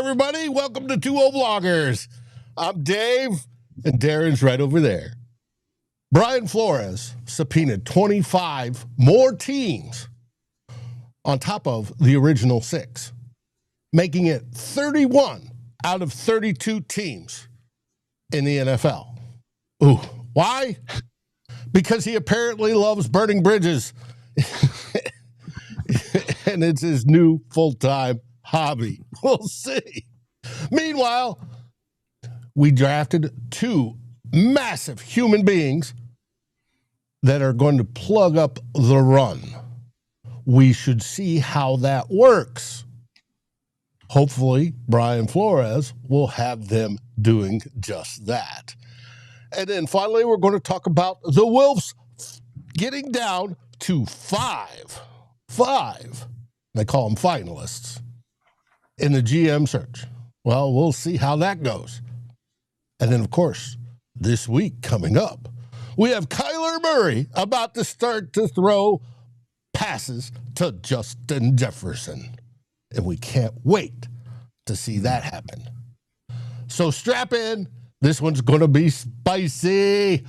everybody. Welcome to 2-0 Vloggers. I'm Dave, and Darren's right over there. Brian Flores subpoenaed 25 more teams on top of the original 6, making it 31 out of 32 teams in the NFL. Ooh, why? Because he apparently loves burning bridges, and it's his new full-time hobby. We'll see. Meanwhile, we drafted 2 massive human beings that are going to plug up the run. We should see how that works. Hopefully, Brian Flores will have them doing just that. And then finally, we're going to talk about the Wolves getting down to 5. They call them finalists in the GM search. Well, we'll see how that goes. And then, of course, this week coming up, we have Kyler Murray about to start to throw passes to Justin Jefferson. And we can't wait to see that happen. So strap in. This one's going to be spicy.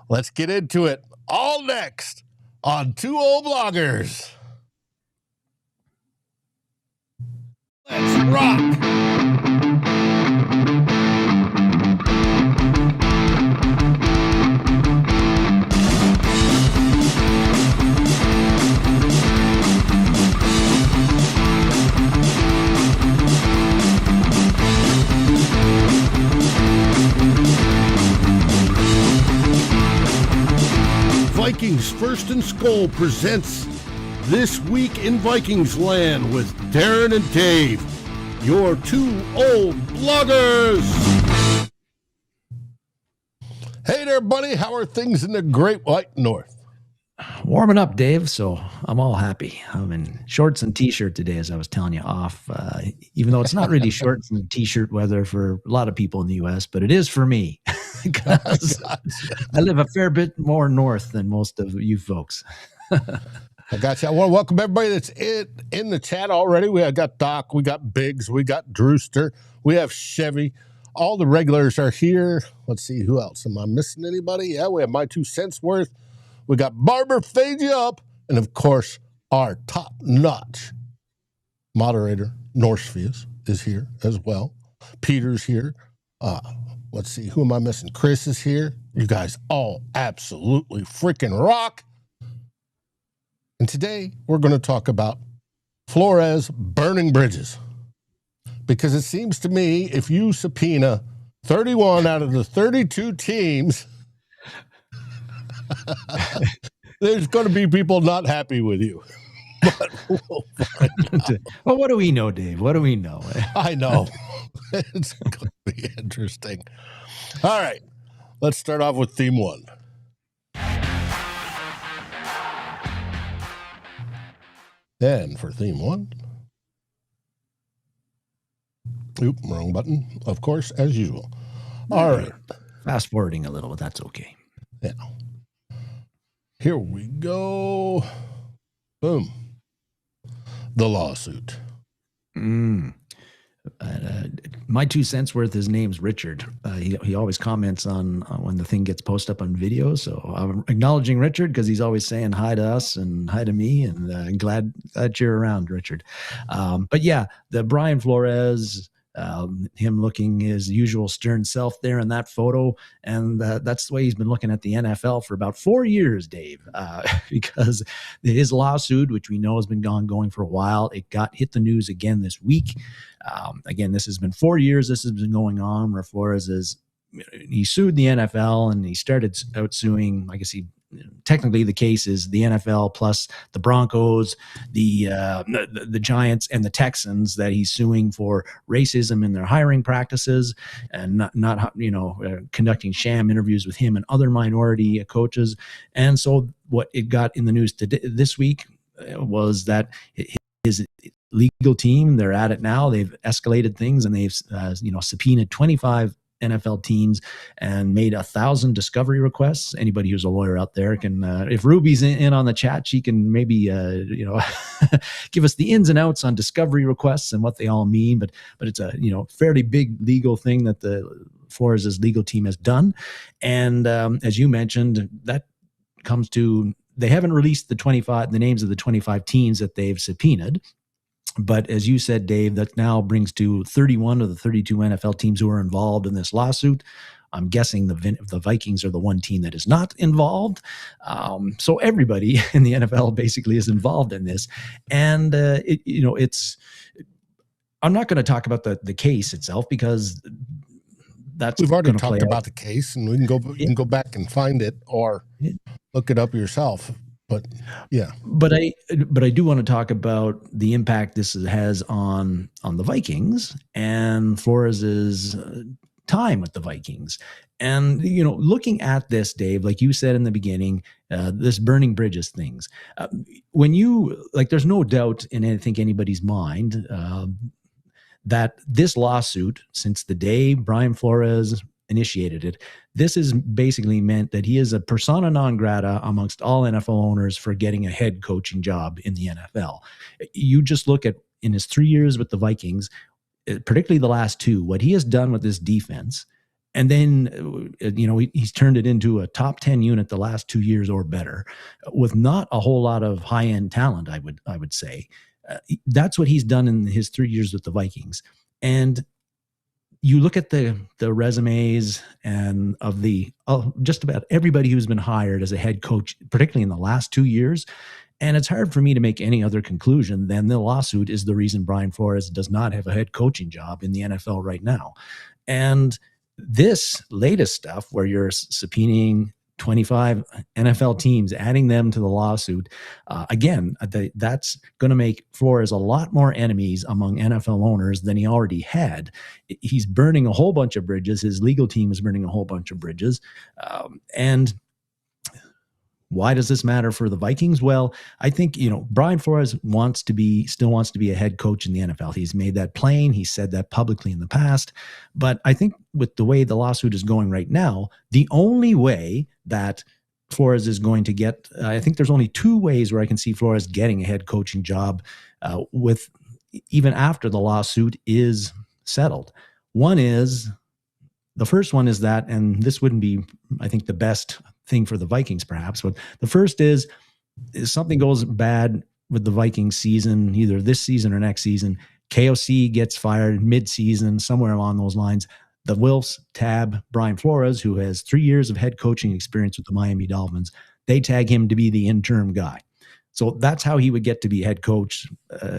Let's get into it. All next on 2-0 Vloggers. Let's rock. Vikings First and SKOL presents This Week in Vikings Land with Darren and Dave, your 2-0 Vloggers. Hey there, buddy. How are things in the Great White North? Warming up, Dave, so I'm all happy. I'm in shorts and t-shirt today, as I was telling you off, even though it's not really shorts and t-shirt weather for a lot of people in the U.S., but it is for me because I live a fair bit more north than most of you folks. I got you. I want to welcome everybody that's in the chat already. We have got Doc, we got Biggs, we got Drewster, we have Chevy. All the regulars are here. Let's see, who else? Am I missing anybody? Yeah, we have my 2 cents worth. We got Barber Fade You Up, and of course, our top-notch moderator, Norsefius, is here as well. Peter's here. Let's see, who am I missing? Chris is here. You guys all absolutely freaking rock. And today, we're going to talk about Flores burning bridges. Because it seems to me, if you subpoena 31 out of the 32 teams, there's going to be people not happy with you. But we'll find out. Well, what do we know, Dave? What do we know? I know. It's going to be interesting. All right. Let's start off with theme 1. And for theme 1, oop, wrong button. Of course, as usual. All right. Fast forwarding a little, but that's okay. Yeah. Here we go. Boom. The lawsuit. My 2 cents worth, his name's Richard. He always comments on when the thing gets posted up on video. So I'm acknowledging Richard because he's always saying hi to us and hi to me, and glad that you're around, Richard. But yeah, the Brian Flores, him looking his usual stern self there in that photo. And that's the way he's been looking at the NFL for about 4 years, Dave, because his lawsuit, which we know has been going for a while, it hit the news again this week. Again, this has been 4 years. This has been going on where Flores he sued the NFL and he started out suing, I guess technically the case is the NFL plus the Broncos, the Giants and the Texans that he's suing for racism in their hiring practices and not conducting sham interviews with him and other minority coaches. And so what it got in the news this week was that his legal team, they're at it now. They've escalated things and they've subpoenaed 25 NFL teams and made 1,000 discovery requests. Anybody who's a lawyer out there can, if Ruby's in on the chat, she can maybe, give us the ins and outs on discovery requests and what they all mean. But it's a, fairly big legal thing that the Flores' legal team has done. And as you mentioned, that comes to, they haven't released the names of the 25 teams that they've subpoenaed. But as you said, Dave, that now brings to 31 of the 32 NFL teams who are involved in this lawsuit. I'm guessing the Vikings are the one team that is not involved. So everybody in the NFL basically is involved in this. And, it's, I'm not going to talk about the case itself because that's, we've already talked about the case, and we can go back and find it or look it up yourself. But yeah, but I do want to talk about the impact this has on the Vikings and Flores's time with the Vikings. And, looking at this, Dave, like you said in the beginning, this burning bridges things, there's no doubt in anybody's mind that this lawsuit, since the day Brian Flores initiated it, this is basically meant that he is a persona non grata amongst all NFL owners for getting a head coaching job in the NFL. You just look at, in his 3 years with the Vikings, particularly the last two, what he has done with this defense. And then, he's turned it into a top 10 unit the last 2 years or better, with not a whole lot of high-end talent, I would say. That's what he's done in his 3 years with the Vikings. And you look at the resumes and of just about everybody who's been hired as a head coach, particularly in the last 2 years. And it's hard for me to make any other conclusion than the lawsuit is the reason Brian Flores does not have a head coaching job in the NFL right now. And this latest stuff where you're subpoenaing 25 NFL teams, adding them to the lawsuit, again, that's going to make Flores a lot more enemies among NFL owners than he already had. He's burning a whole bunch of bridges. His legal team is burning a whole bunch of bridges. And why does this matter for the Vikings? Well, I think, Brian Flores still wants to be a head coach in the NFL. He's made that plain. He said that publicly in the past. But I think with the way the lawsuit is going right now, the only way that Flores is going to get, I think there's only two ways where I can see Flores getting a head coaching job with even after the lawsuit is settled. The first one is that, and this wouldn't be, I think, the best thing for the Vikings perhaps, but the first is something goes bad with the Vikings season, either this season or next season. KOC gets fired mid-season, somewhere along those lines. The Wilfs tab Brian Flores, who has 3 years of head coaching experience with the Miami Dolphins. They tag him to be the interim guy. So that's how he would get to be head coach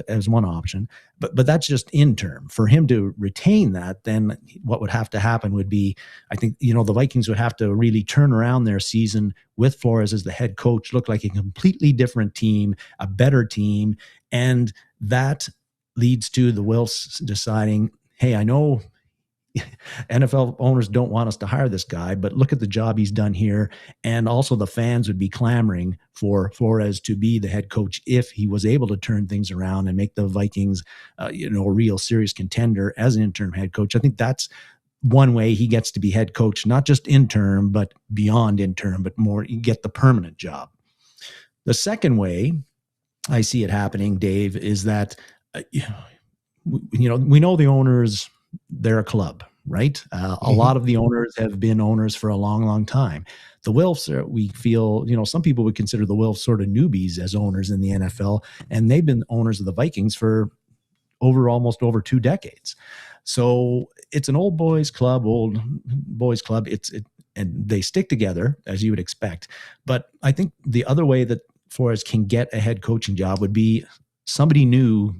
as one option. But that's just interim. For him to retain that, then what would have to happen would be, I think, the Vikings would have to really turn around their season with Flores as the head coach, look like a completely different team, a better team. And that leads to the Wilfs deciding, hey, I know NFL owners don't want us to hire this guy, but look at the job he's done here. And also the fans would be clamoring for Flores to be the head coach if he was able to turn things around and make the Vikings, a real serious contender as an interim head coach. I think that's one way he gets to be head coach, not just interim, but beyond interim, but more, you get the permanent job. The second way I see it happening, Dave, is that, we know the owners, they're a club, right? A lot of the owners have been owners for a long, long time. The Wilfs we feel, some people would consider the Wilfs sort of newbies as owners in the NFL, and they've been owners of the Vikings for almost over 2 decades. So it's an old boys club. And they stick together, as you would expect. But I think the other way that Flores can get a head coaching job would be somebody new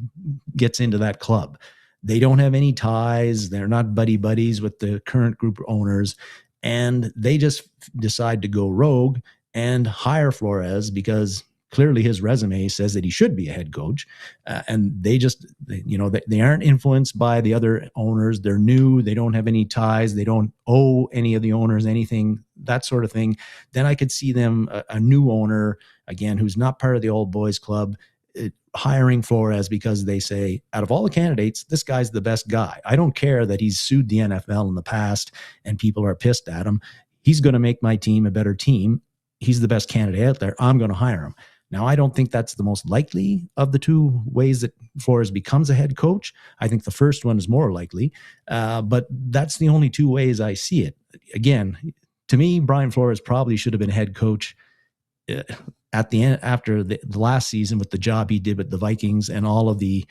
gets into that club. They don't have any ties. They're not buddies with the current group of owners. And they just decide to go rogue and hire Flores because clearly his resume says that he should be a head coach. And they aren't influenced by the other owners. They're new. They don't have any ties. They don't owe any of the owners anything, that sort of thing. Then I could see them, a new owner, again, who's not part of the old boys club, hiring Flores because they say, out of all the candidates, this guy's the best guy. I don't care that he's sued the NFL in the past and people are pissed at him. He's going to make my team a better team. He's the best candidate out there. I'm going to hire him. Now, I don't think that's the most likely of the two ways that Flores becomes a head coach. I think the first one is more likely, but that's the only two ways I see it. Again, to me, Brian Flores probably should have been head coach at the end, after the last season, with the job he did with the Vikings and all of the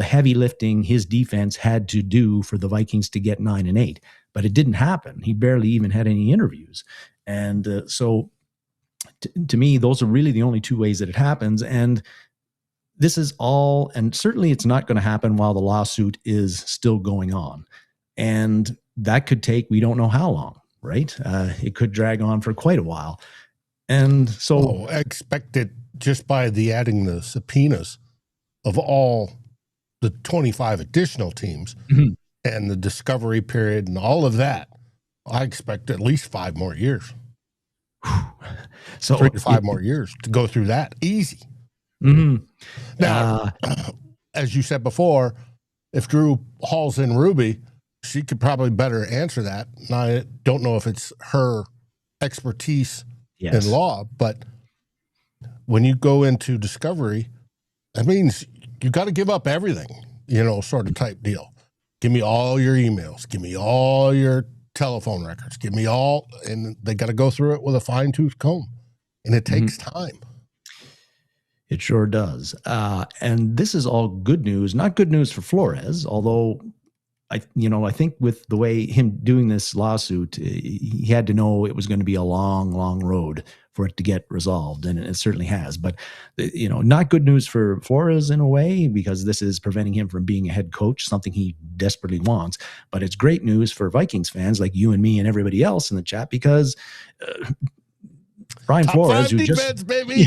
heavy lifting his defense had to do for the Vikings to get 9-8. But it didn't happen. He barely even had any interviews. And so to me, those are really the only two ways that it happens. And this is all, and certainly it's not going to happen while the lawsuit is still going on. And that could take, we don't know how long, right? It could drag on for quite a while. And so I expect it just by the adding the subpoenas of all the 25 additional teams and the discovery period and all of that, I expect at least 5 more years. So 3 to 5 more years to go through that easy. Now, as you said before, if Drew hauls in Ruby, she could probably better answer that. Now, I don't know if it's her expertise in law, but when you go into discovery, that means you got to give up everything, sort of type deal. Give me all your emails. Give me all your telephone records. Give me all, and they got to go through it with a fine-tooth comb, and it takes time. It sure does. And this is all good news, not good news for Flores, although I think with the way him doing this lawsuit, he had to know it was going to be a long, long road for it to get resolved, and it certainly has. But, not good news for Flores in a way, because this is preventing him from being a head coach, something he desperately wants. But it's great news for Vikings fans like you and me and everybody else in the chat, because Brian Flores, who defense, baby.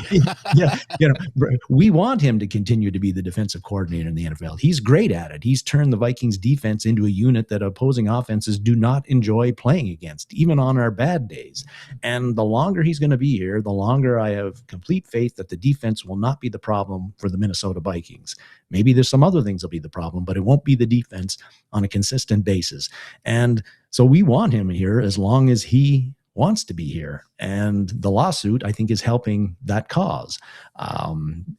We want him to continue to be the defensive coordinator in the NFL. He's great at it. He's turned the Vikings defense into a unit that opposing offenses do not enjoy playing against, even on our bad days. And the longer he's going to be here, the longer I have complete faith that the defense will not be the problem for the Minnesota Vikings. Maybe there's some other things that'll be the problem, but it won't be the defense on a consistent basis. And so we want him here as long as he wants to be here. And the lawsuit, I think, is helping that cause.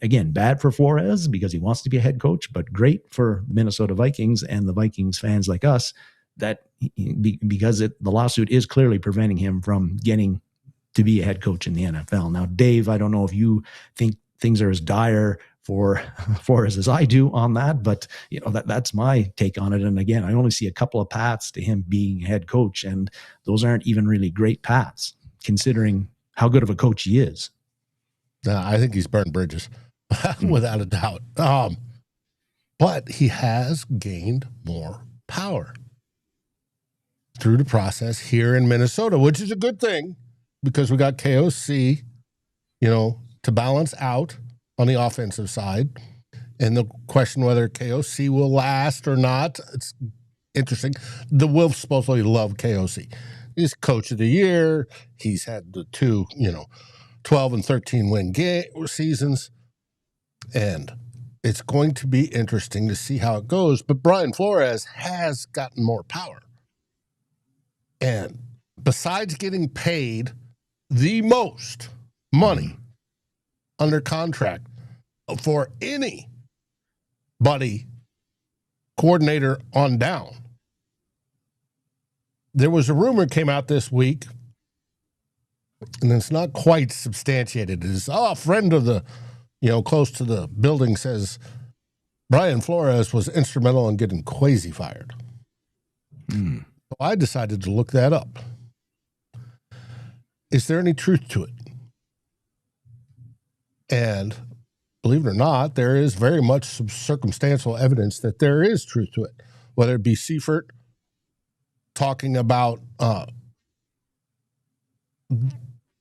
Again, bad for Flores because he wants to be a head coach, but great for the Minnesota Vikings and the Vikings fans like us because the lawsuit is clearly preventing him from getting to be a head coach in the NFL. Now, Dave, I don't know if you think things are as dire for Flores as I do on that, but that's my take on it. And again, I only see a couple of paths to him being head coach, and those aren't even really great paths considering how good of a coach he is. I think he's burned bridges without a doubt. But he has gained more power through the process here in Minnesota, which is a good thing because we got KOC, to balance out on the offensive side. And the question whether KOC will last or not, it's interesting. The Wolves supposedly love KOC. He's coach of the year. He's had the 2, 12 and 13 win seasons. And it's going to be interesting to see how it goes. But Brian Flores has gotten more power. And besides getting paid the most money under contract for anybody coordinator on down, there was a rumor came out this week, and it's not quite substantiated. It's a friend of the, close to the building says Brian Flores was instrumental in getting Kwesi fired. So I decided to look that up. Is there any truth to it? And believe it or not, there is very much some circumstantial evidence that there is truth to it, whether it be Seifert talking about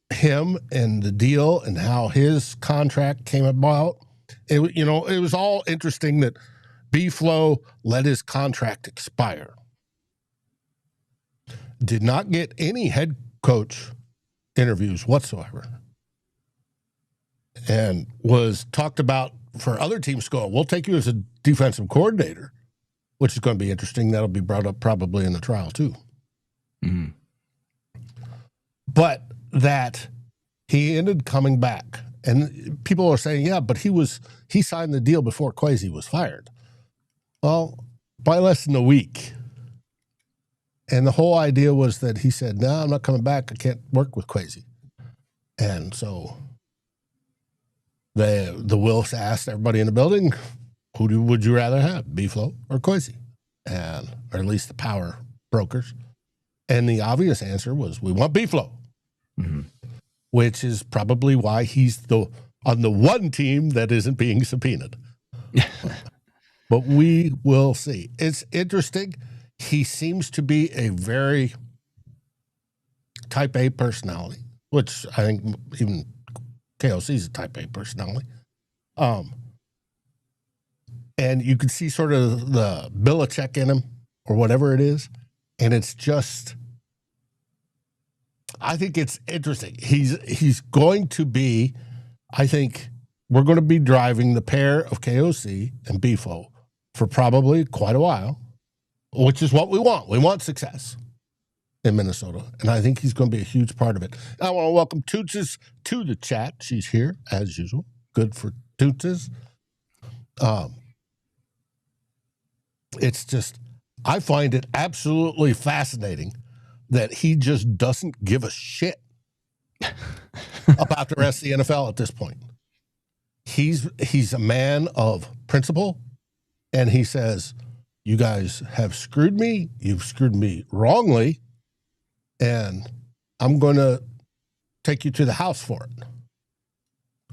him and the deal and how his contract came about. It was all interesting that B-Flow let his contract expire. Did not get any head coach interviews whatsoever. And was talked about for other teams, SKOL, we'll take you as a defensive coordinator, which is going to be interesting. That'll be brought up probably in the trial too. Mm-hmm. But that he ended coming back. And people are saying, yeah, but he signed the deal before Kwesi was fired. Well, by less than a week. And the whole idea was that he said, no, I'm not coming back. I can't work with Kwesi. And so the Wilfs asked everybody in the building, would you rather have, B-Flow or Kwesi? And, or at least the power brokers. And the obvious answer was, we want B-Flow. Mm-hmm. Which is probably why he's on the one team that isn't being subpoenaed. But we will see. It's interesting. He seems to be a very type A personality, which I think even KOC is a type A personality. And you can see sort of the Belichick in him or whatever it is. And it's just, I think it's interesting. He's going to be, I think we're going to be driving the pair of KOC and B-Flow for probably quite a while, which is what we want. We want success in Minnesota, and I think he's going to be a huge part of it. I want to welcome Toots to the chat. She's here, as usual. Good for Toots. It's just, I find it absolutely fascinating that he just doesn't give a shit about the rest of the NFL at this point. He's a man of principle, and he says, you guys have screwed me. You've screwed me wrongly, and I'm going to take you to the house for it.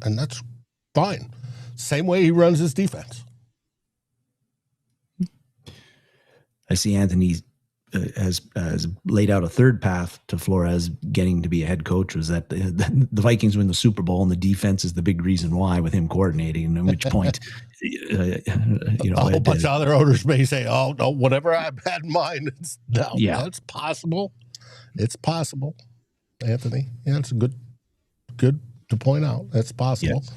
And that's fine. Same way he runs his defense. I see Anthony has laid out a third path to Flores getting to be a head coach, was that the Vikings win the Super Bowl and the defense is the big reason why, with him coordinating, at which point, a whole bunch of other owners may say, oh, no, whatever I've had in mind, it's possible. It's possible, Anthony. Yeah, it's good to point out. That's possible. Yes.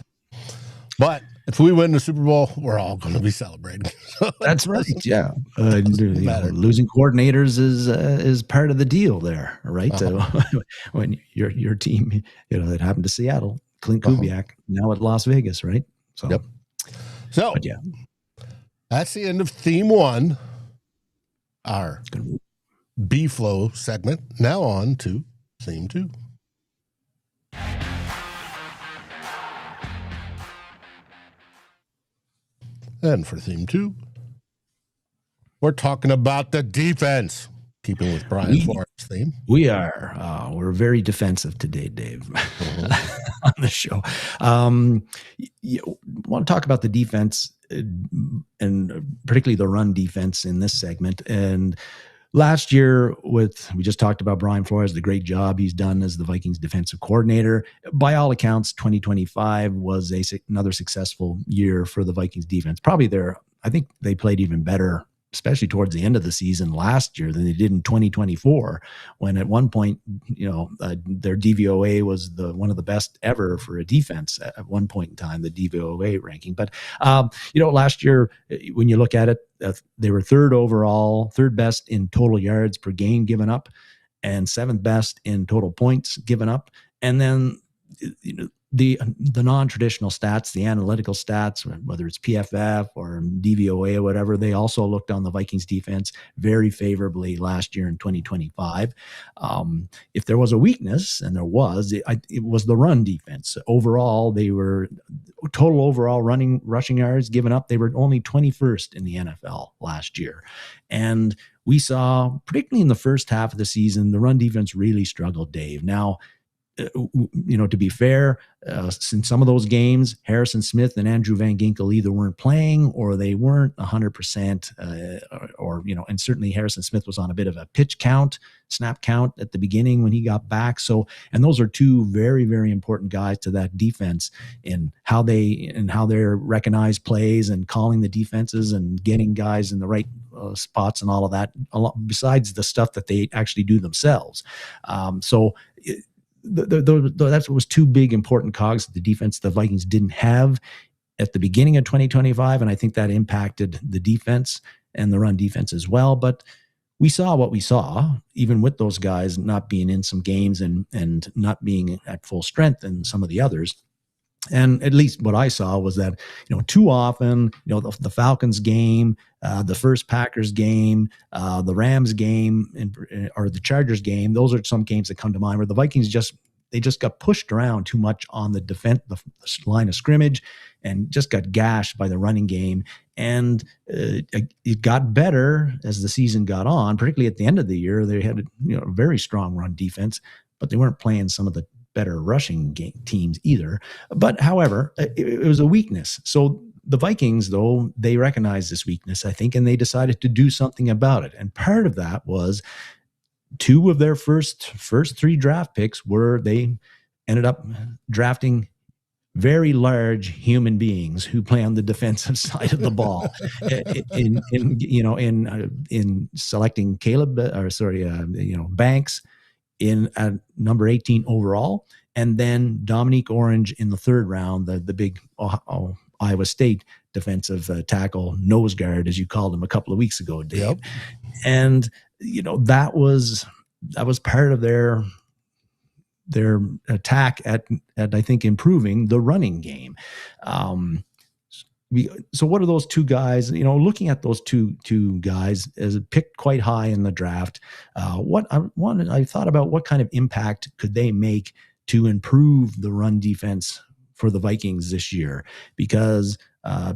But if we win the Super Bowl, we're all going to be celebrating. That's right. Yeah, losing coordinators is part of the deal there, right? When your team, that happened to Seattle, Clint Kubiak, now at Las Vegas, right? So, yep. So, but yeah, that's the end of theme 1, our B-Flow segment. Now on to theme 2. And for theme 2, we're talking about the defense, keeping with Brian Flores' theme. We are. We're very defensive today, Dave, on the show. You want to talk about the defense and particularly the run defense in this segment. And last year, we just talked about Brian Flores, the great job he's done as the Vikings defensive coordinator. By all accounts, 2025 was another successful year for the Vikings defense. Probably I think they played even better, especially towards the end of the season last year, than they did in 2024, when at one point, their DVOA was one of the best ever for a defense at one point in time, the DVOA ranking. But, last year, when you look at it, they were third best in total yards per game given up, and 7th best in total points given up. And then, the non-traditional stats, the analytical stats, whether it's PFF or DVOA or whatever, they also looked on the Vikings defense very favorably last year in 2025. If there was a weakness, and there was, it was the run defense. Overall, they were total overall rushing yards given up. They were only 21st in the NFL last year. And we saw, particularly in the first half of the season, the run defense really struggled, Dave. Now, to be fair, in some of those games, Harrison Smith and Andrew Van Ginkel either weren't playing or they weren't 100%, and certainly Harrison Smith was on a bit of a snap count at the beginning when he got back. So, and those are two very, very important guys to that defense in how they recognize plays and calling the defenses and getting guys in the right spots and all of that, besides the stuff that they actually do themselves. That was two big important cogs of the defense the Vikings didn't have at the beginning of 2025, and I think that impacted the defense and the run defense as well. But we saw what we saw, even with those guys not being in some games and not being at full strength in some of the others. And at least what I saw was that, too often, the Falcons game, the first Packers game, the Rams game, or the Chargers game, those are some games that come to mind where the Vikings just got pushed around too much on the defense, the line of scrimmage, and just got gashed by the running game. And it got better as the season got on, particularly at the end of the year. They had a very strong run defense, but they weren't playing some of the better rushing teams either. But however, it was a weakness. So the Vikings, though, they recognized this weakness, I think, and they decided to do something about it. And part of that was two of their first three draft picks they ended up drafting very large human beings who play on the defensive side of the ball in selecting Banks in at number 18 overall, and then Dominique Orange in the third round, the big Iowa State defensive tackle, nose guard, as you called him a couple of weeks ago, Dave. Yep. And that was part of their attack at I think improving the running game. So what are those two guys? Looking at those two guys as picked quite high in the draft, I thought about what kind of impact could they make to improve the run defense for the Vikings this year? Because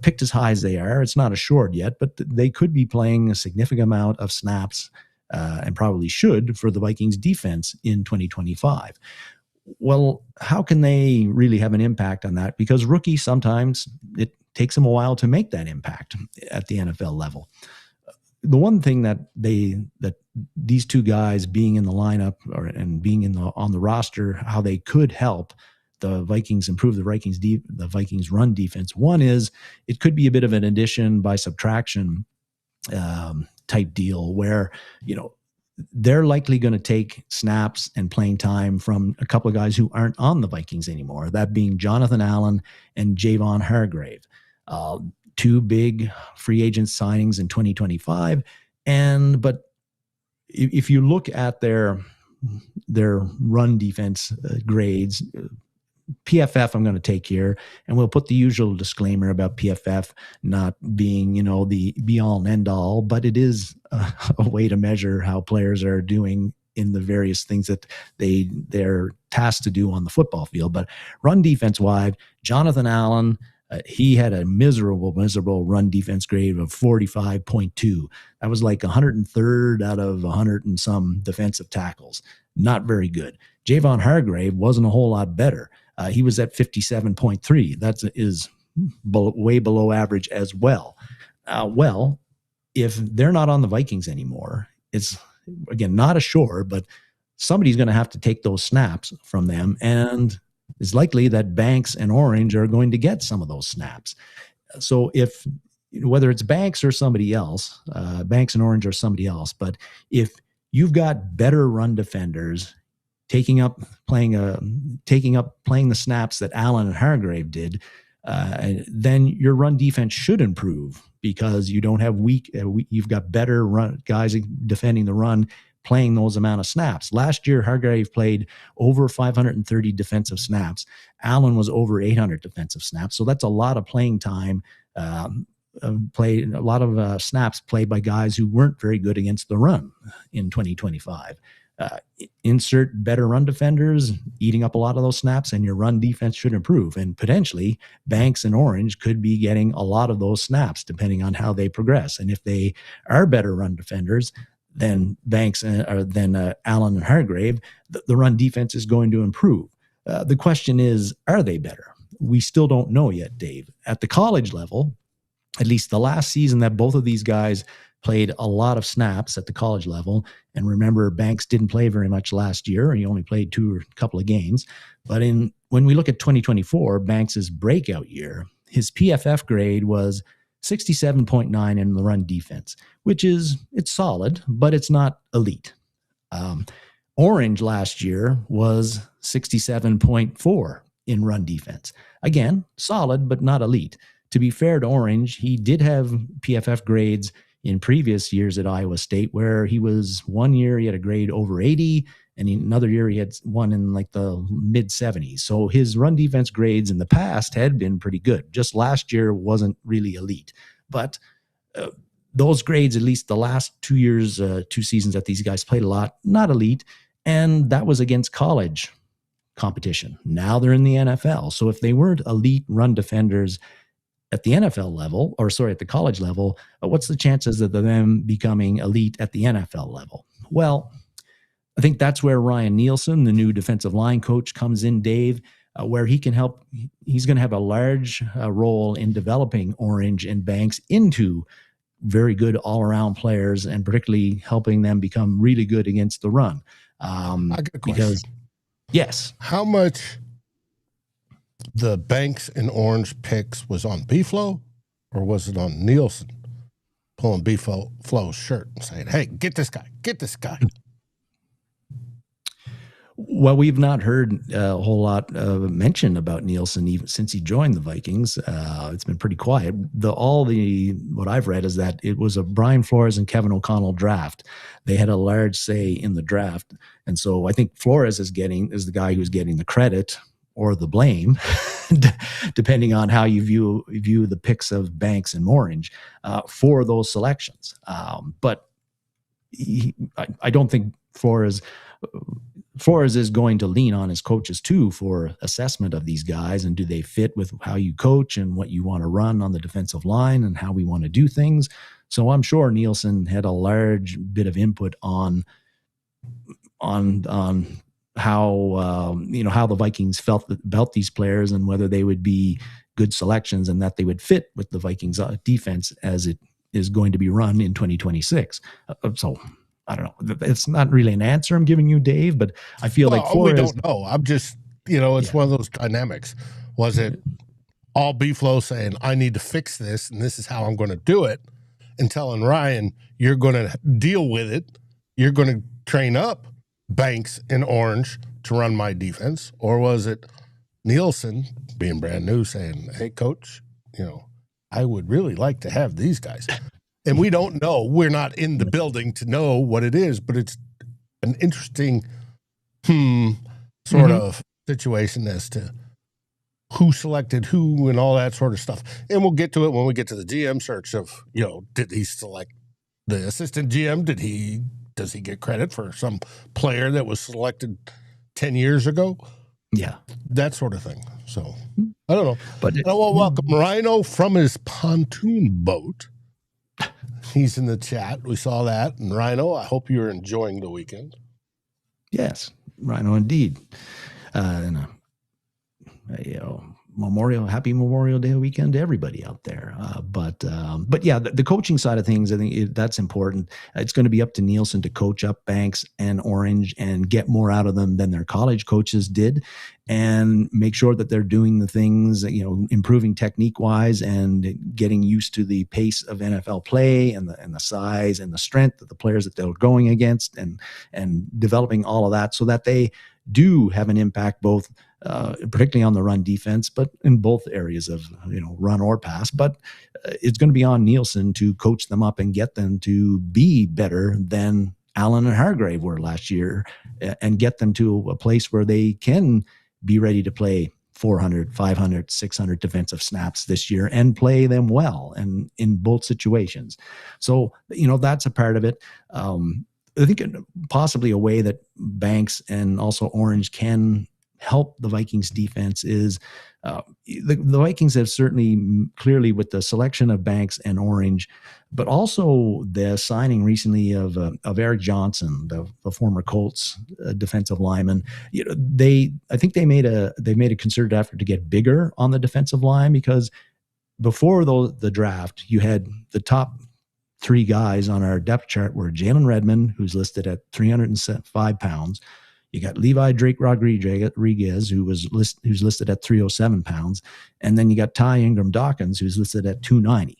picked as high as they are, it's not assured yet, but they could be playing a significant amount of snaps and probably should for the Vikings defense in 2025. Well, how can they really have an impact on that? Because rookies, sometimes it takes them a while to make that impact at the NFL level. The one thing that these two guys being in the lineup and being on the roster, how they could help the Vikings improve the Vikings run defense. One is it could be a bit of an addition by subtraction type deal where, they're likely going to take snaps and playing time from a couple of guys who aren't on the Vikings anymore, that being Jonathan Allen and Javon Hargrave, two big free agent signings in 2025. But if you look at their run defense grades, PFF I'm going to take here, and we'll put the usual disclaimer about PFF not being, the be-all and end-all, but it is a way to measure how players are doing in the various things that they're tasked to do on the football field. But run defense-wide, Jonathan Allen, he had a miserable run defense grade of 45.2. That was like 103rd out of 100 and some defensive tackles. Not very good. Javon Hargrave wasn't a whole lot better. He was at 57.3. That is way below average as well. If they're not on the Vikings anymore, it's, again, not assured, but somebody's going to have to take those snaps from them, and it's likely that Banks and Orange are going to get some of those snaps. So if, whether it's Banks or somebody else, Banks and Orange or somebody else, but if you've got better run defenders taking up playing the snaps that Allen and Hargrave did, then your run defense should improve because you don't have you've got better run guys defending the run, playing those amount of snaps. Last year, Hargrave played over 530 defensive snaps. Allen was over 800 defensive snaps. So that's a lot of playing time, snaps played by guys who weren't very good against the run in 2025. Insert better run defenders, eating up a lot of those snaps, and your run defense should improve. And potentially, Banks and Orange could be getting a lot of those snaps, depending on how they progress. And if they are better run defenders than Banks than Allen and Hargrave, the run defense is going to improve. The question is, are they better? We still don't know yet, Dave. At the college level, at least the last season that both of these guys played a lot of snaps at the college level. And remember, Banks didn't play very much last year. He only played a couple of games. But when we look at 2024, Banks's breakout year, his PFF grade was 67.9 in the run defense, it's solid, but it's not elite. Orange last year was 67.4 in run defense. Again, solid, but not elite. To be fair to Orange, he did have PFF grades in previous years at Iowa State, where he was 1 year, he had a grade over 80, and another year he had one in like the mid 70s. So his run defense grades in the past had been pretty good. Just last year wasn't really elite. But those grades, at least the last 2 years, 2 seasons that these guys played a lot, not elite. And that was against college competition. Now they're in the NFL. So if they weren't elite run defenders at the NFL level, at the college level, what's the chances of them becoming elite at the NFL level? Well, I think that's where Ryan Nielsen, the new defensive line coach, comes in, Dave, where he can help. He's going to have a large role in developing Orange and Banks into very good all-around players, and particularly helping them become really good against the run. I got a question. Yes. How much the Banks and Orange picks was on B-Flow, or was it on Nielsen pulling B-Flow's shirt and saying, hey, get this guy. Well, we've not heard a whole lot of mention about Nielsen even since he joined the Vikings. It's been pretty quiet. What I've read is that it was a Brian Flores and Kevin O'Connell draft. They had a large say in the draft. And so I think Flores is the guy who's getting the credit or the blame, depending on how you view the picks of Banks and Orange for those selections. But I don't think Flores is going to lean on his coaches too for assessment of these guys, and do they fit with how you coach and what you want to run on the defensive line and how we want to do things. So I'm sure Nielsen had a large bit of input on how how the Vikings felt about these players and whether they would be good selections and that they would fit with the Vikings defense as it is going to be run in 2026. So I don't know. It's not really an answer I'm giving you, Dave, but I feel like Flores, we don't know. I'm just, it's one of those dynamics. Was it all B-Flow saying, I need to fix this, and this is how I'm going to do it, and telling Ryan, you're going to deal with it, you're going to train up Banks and Orange to run my defense? Or was it Nielsen, being brand new, saying, hey, coach, I would really like to have these guys? And we don't know. We're not in the building to know what it is, but it's an interesting sort of situation as to who selected who and all that sort of stuff. And we'll get to it when we get to the GM search of, did he select the assistant GM? Does he get credit for some player that was selected 10 years ago? Yeah. That sort of thing. So I don't know. But I want to welcome Rhino from his pontoon boat. He's in the chat. We saw that. And Rhino, I hope you're enjoying the weekend. Yes, Rhino, indeed. Happy Memorial Day weekend to everybody out there. But yeah, the coaching side of things, I think that's important. It's going to be up to Nielsen to coach up Banks and Orange and get more out of them than their college coaches did, and make sure that they're doing the things, improving technique wise and getting used to the pace of NFL play and the size and the strength of the players that they're going against, and developing all of that so that they do have an impact both particularly on the run defense, but in both areas of, run or pass. But it's going to be on Nielsen to coach them up and get them to be better than Allen and Hargrave were last year, and get them to a place where they can be ready to play 400, 500, 600 defensive snaps this year and play them well and in both situations. So, that's a part of it. I think possibly a way that Banks and also Orange can help the Vikings defense is the Vikings have certainly clearly, with the selection of Banks and Orange, but also the signing recently of Eric Johnson, the former Colts defensive lineman. I think they made a concerted effort to get bigger on the defensive line, because before the draft, you had the top 3 guys on our depth chart were Jalen Redmond, who's listed at 305 pounds. You got Levi Drake Rodriguez, who's listed at 307 pounds. And then you got Ty Ingram Dawkins, who's listed at 290.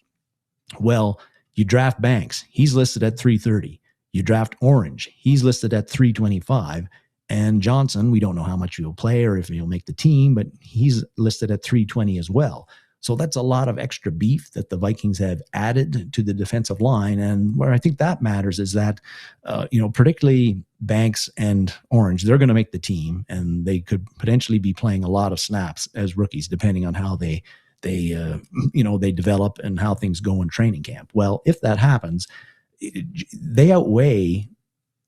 Well, you draft Banks. He's listed at 330. You draft Orange. He's listed at 325. And Johnson, we don't know how much he'll play or if he'll make the team, but he's listed at 320 as well. So that's a lot of extra beef that the Vikings have added to the defensive line. And where I think that matters is that, particularly Banks and Orange, they're going to make the team, and they could potentially be playing a lot of snaps as rookies, depending on how they develop and how things go in training camp. Well, if that happens, they outweigh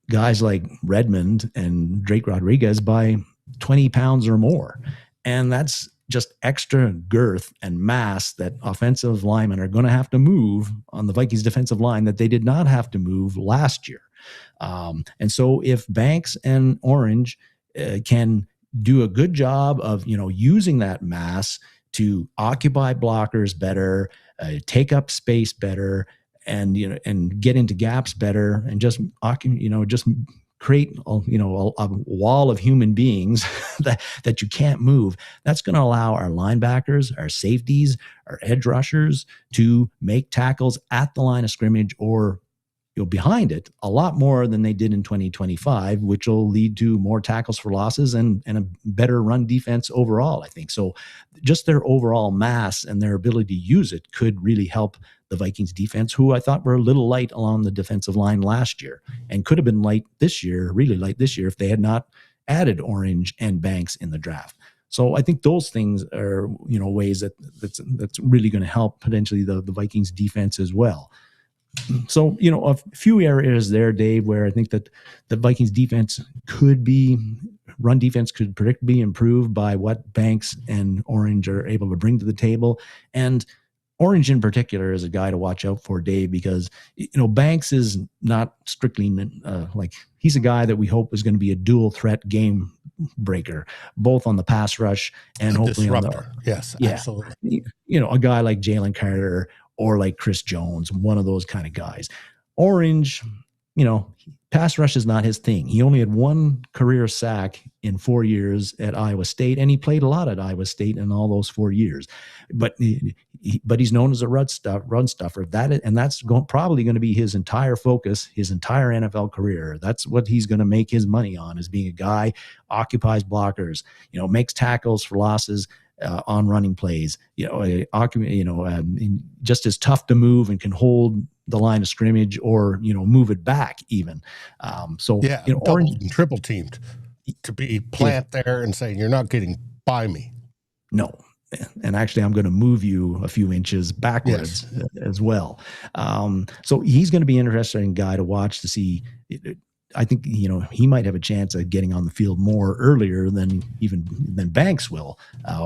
guys like Redmond and Drake Rodriguez by 20 pounds or more. And that's just extra girth and mass that offensive linemen are going to have to move on the Vikings defensive line that they did not have to move last year. And so if Banks and Orange can do a good job of, using that mass to occupy blockers better, take up space better, and get into gaps better, and just create a wall of human beings that you can't move. That's going to allow our linebackers, our safeties, our edge rushers to make tackles at the line of scrimmage or behind it a lot more than they did in 2025, which will lead to more tackles for losses and a better run defense overall, I think. So just their overall mass and their ability to use it could really help the Vikings defense, who I thought were a little light along the defensive line last year and could have been light this year, really light this year, if they had not added Orange and Banks in the draft. So I think those things are, ways that's really going to help potentially the Vikings defense as well. So, a few areas there, Dave, where I think that the Vikings defense run defense could predictably improve by what Banks and Orange are able to bring to the table. And Orange in particular is a guy to watch out for, Dave, because, Banks is not strictly he's a guy that we hope is going to be a dual threat game breaker, both on the pass rush and hopefully disruptor. on Yes, absolutely. A guy like Jalen Carter or like Chris Jones, one of those kind of guys. Orange, pass rush is not his thing. He only had one career sack in 4 years at Iowa State, and he played a lot at Iowa State in all those 4 years. But he's known as a run stuffer. That's probably going to be his entire focus, his entire NFL career. That's what he's going to make his money on, is being a guy occupies blockers, makes tackles for losses on running plays, just as tough to move and can hold the line of scrimmage or, move it back even. Doubled and triple teamed to be plant there and saying, you're not getting by me. No. And actually, I'm going to move you a few inches backwards as well. So he's going to be an interesting guy to watch to see. I think, he might have a chance at getting on the field more earlier than Banks will,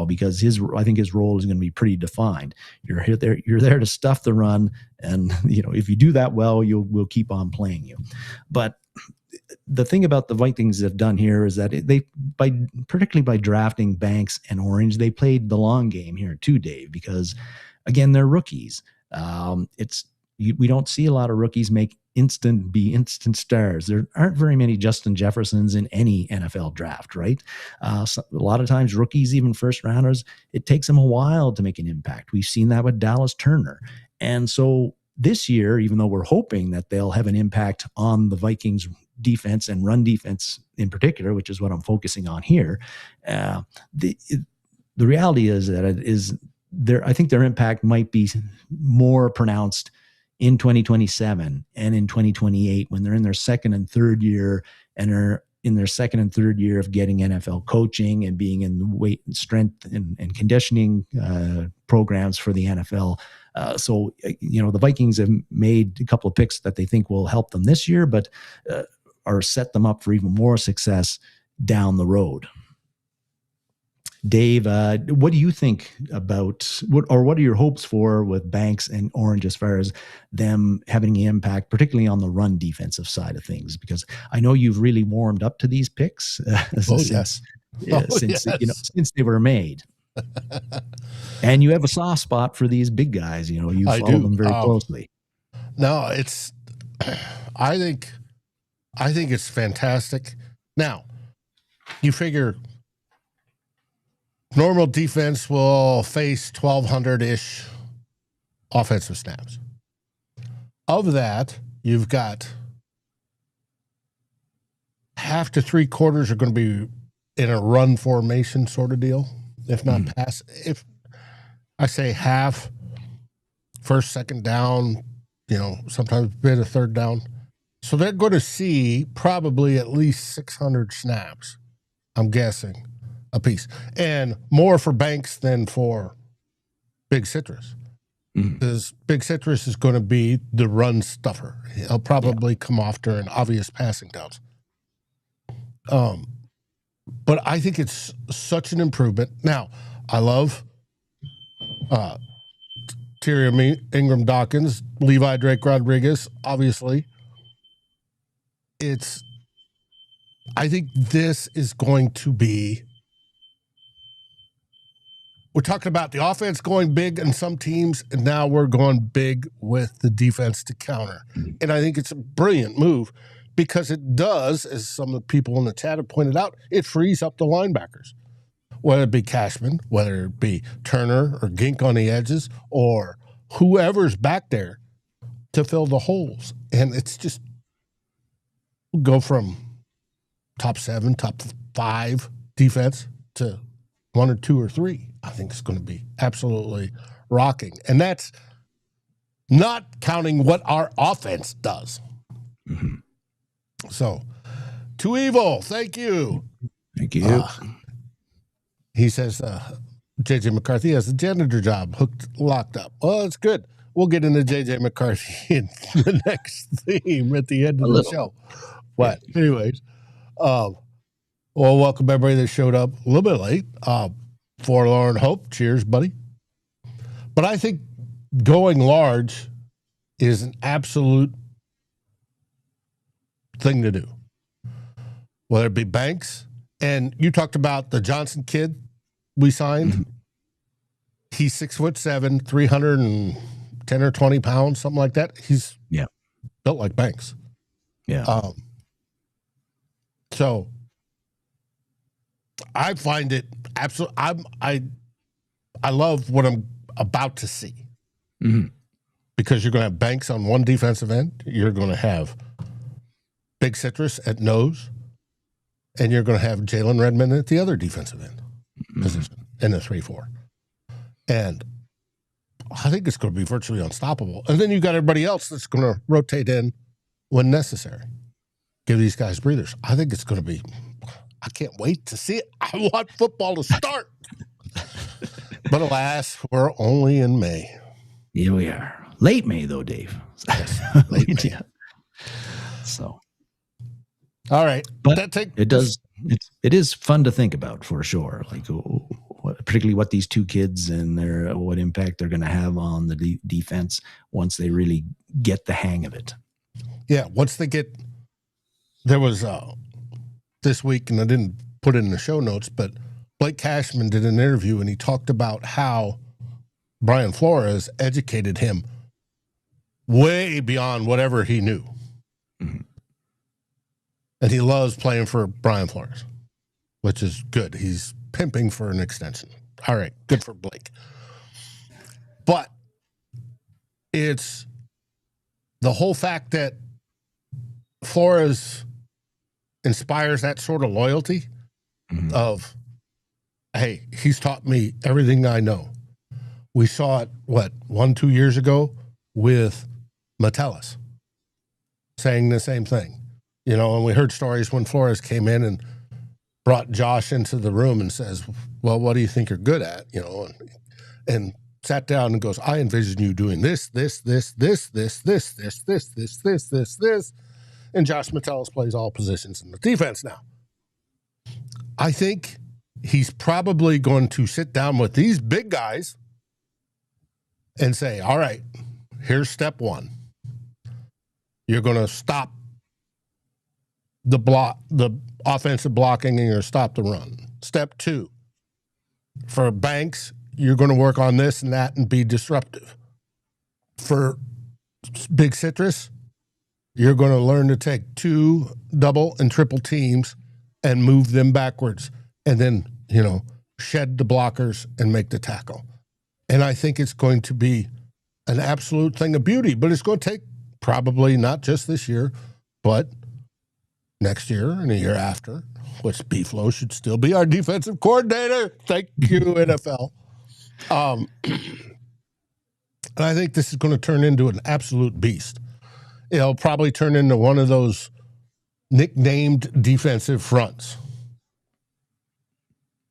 because I think his role is going to be pretty defined. You're there to stuff the run. And, if you do that well, we'll keep on playing you. But the thing about the Vikings have done here is that particularly by drafting Banks and Orange, they played the long game here too, Dave, because again, they're rookies. We don't see a lot of rookies make instant stars. There aren't very many Justin Jeffersons in any NFL draft, right? So a lot of times rookies, even first rounders, it takes them a while to make an impact. We've seen that with Dallas Turner. And so this year, even though we're hoping that they'll have an impact on the Vikings defense and run defense in particular, which is what I'm focusing on here, the reality is that I think their impact might be more pronounced in 2027 and in 2028 when they're in their second and third year and are in their second and third year of getting NFL coaching and being in the weight and strength and conditioning programs for the NFL. So the Vikings have made a couple of picks that they think will help them this year, but are set them up for even more success down the road. Dave, what do you think about what are your hopes for with Banks and Orange as far as them having an impact, particularly on the run defensive side of things? Because I know you've really warmed up to these picks since they were made. And you have a soft spot for these big guys. You follow them very closely. No, I think it's fantastic. Now, you figure normal defense will face 1,200-ish offensive snaps. Of that, you've got half to three quarters are going to be in a run formation sort of deal, if not pass. If I say half, first, second down, sometimes a bit of third down. So they're going to see probably at least 600 snaps, I'm guessing, a piece. And more for Banks than for Big Citrus. Because Big Citrus is going to be the run stuffer. He'll probably come off during obvious passing downs. But I think it's such an improvement. Now, I love Tyrion Ingram Dawkins, Levi Drake Rodriguez, obviously. I think this is going to be, we're talking about the offense going big in some teams, and now we're going big with the defense to counter. And I think it's a brilliant move because it does, as some of the people in the chat have pointed out, it frees up the linebackers, whether it be Cashman, whether it be Turner or Gink on the edges, or whoever's back there to fill the holes. And it's just, go from top 7, top 5 defense to 1 or 2 or 3. I think it's going to be absolutely rocking. And that's not counting what our offense does. So, Too Evil, thank you. Thank you. He says J.J. McCarthy has a janitor job locked up. Well, it's good. We'll get into J.J. McCarthy in the next theme at the end of the show. But anyways, well, welcome everybody that showed up a little bit late. Forlorn Hope, cheers, buddy. But I think going large is an absolute thing to do. Whether it be Banks, and you talked about the Johnson kid we signed. He's 6'7", 310 or 20 pounds, something like that. He's built like Banks. Yeah. So I find it absolutely. I love what I'm about to see because you're going to have Banks on one defensive end. You're going to have Big Citrus at nose, and you're going to have Jalen Redmond at the other defensive end position in the 3-4. And I think it's going to be virtually unstoppable. And then you got everybody else that's going to rotate in when necessary. Give these guys breathers. I think it's going to be, I can't wait to see it. I want football to start. But alas, we're only in May. Here we are. Late May, though, Dave. Yes, late May. Yeah. So. All right. But it is fun to think about for sure. Like, particularly what these two kids and what impact they're going to have on the defense once they really get the hang of it. Yeah, once they get. There was this week, and I didn't put it in the show notes, but Blake Cashman did an interview, and he talked about how Brian Flores educated him way beyond whatever he knew. And he loves playing for Brian Flores, which is good. He's pimping for an extension. All right, good for Blake. But it's the whole fact that Flores inspires that sort of loyalty of, hey, he's taught me everything I know. We saw it, 1-2 years ago with Metellus saying the same thing. And we heard stories when Flores came in and brought Josh into the room and says, well, what do you think you're good at? And sat down and goes, I envision you doing this. And Josh Metellus plays all positions in the defense now. I think he's probably going to sit down with these big guys and say, all right, here's step 1. You're going to stop the offensive blocking, and you're going to stop the run. Step 2, for Banks, you're going to work on this and that and be disruptive. For Big Citrus, you're going to learn to take 2 double and triple teams and move them backwards and then, shed the blockers and make the tackle. And I think it's going to be an absolute thing of beauty, but it's going to take probably not just this year, but next year and the year after, which B-Flow should still be our defensive coordinator. Thank you, NFL. And I think this is going to turn into an absolute beast. It'll probably turn into one of those nicknamed defensive fronts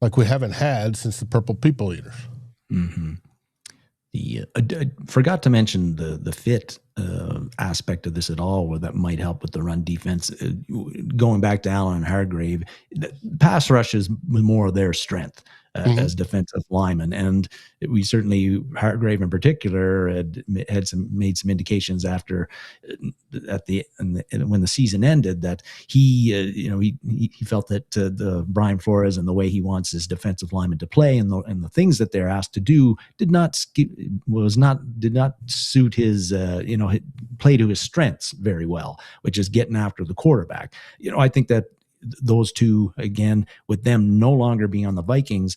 like we haven't had since the Purple People Eaters. Mm-hmm. I forgot to mention the fit aspect of this at all, where that might help with the run defense. Going back to Allen and Hargrave, pass rush is more their strength as defensive linemen, and we certainly, Hargrave in particular, had made some indications after when the season ended that he felt that the Brian Flores and the way he wants his defensive linemen to play and the things that they're asked to do did not suit his play to his strengths very well, which is getting after the quarterback. I think that those two, again, with them no longer being on the Vikings,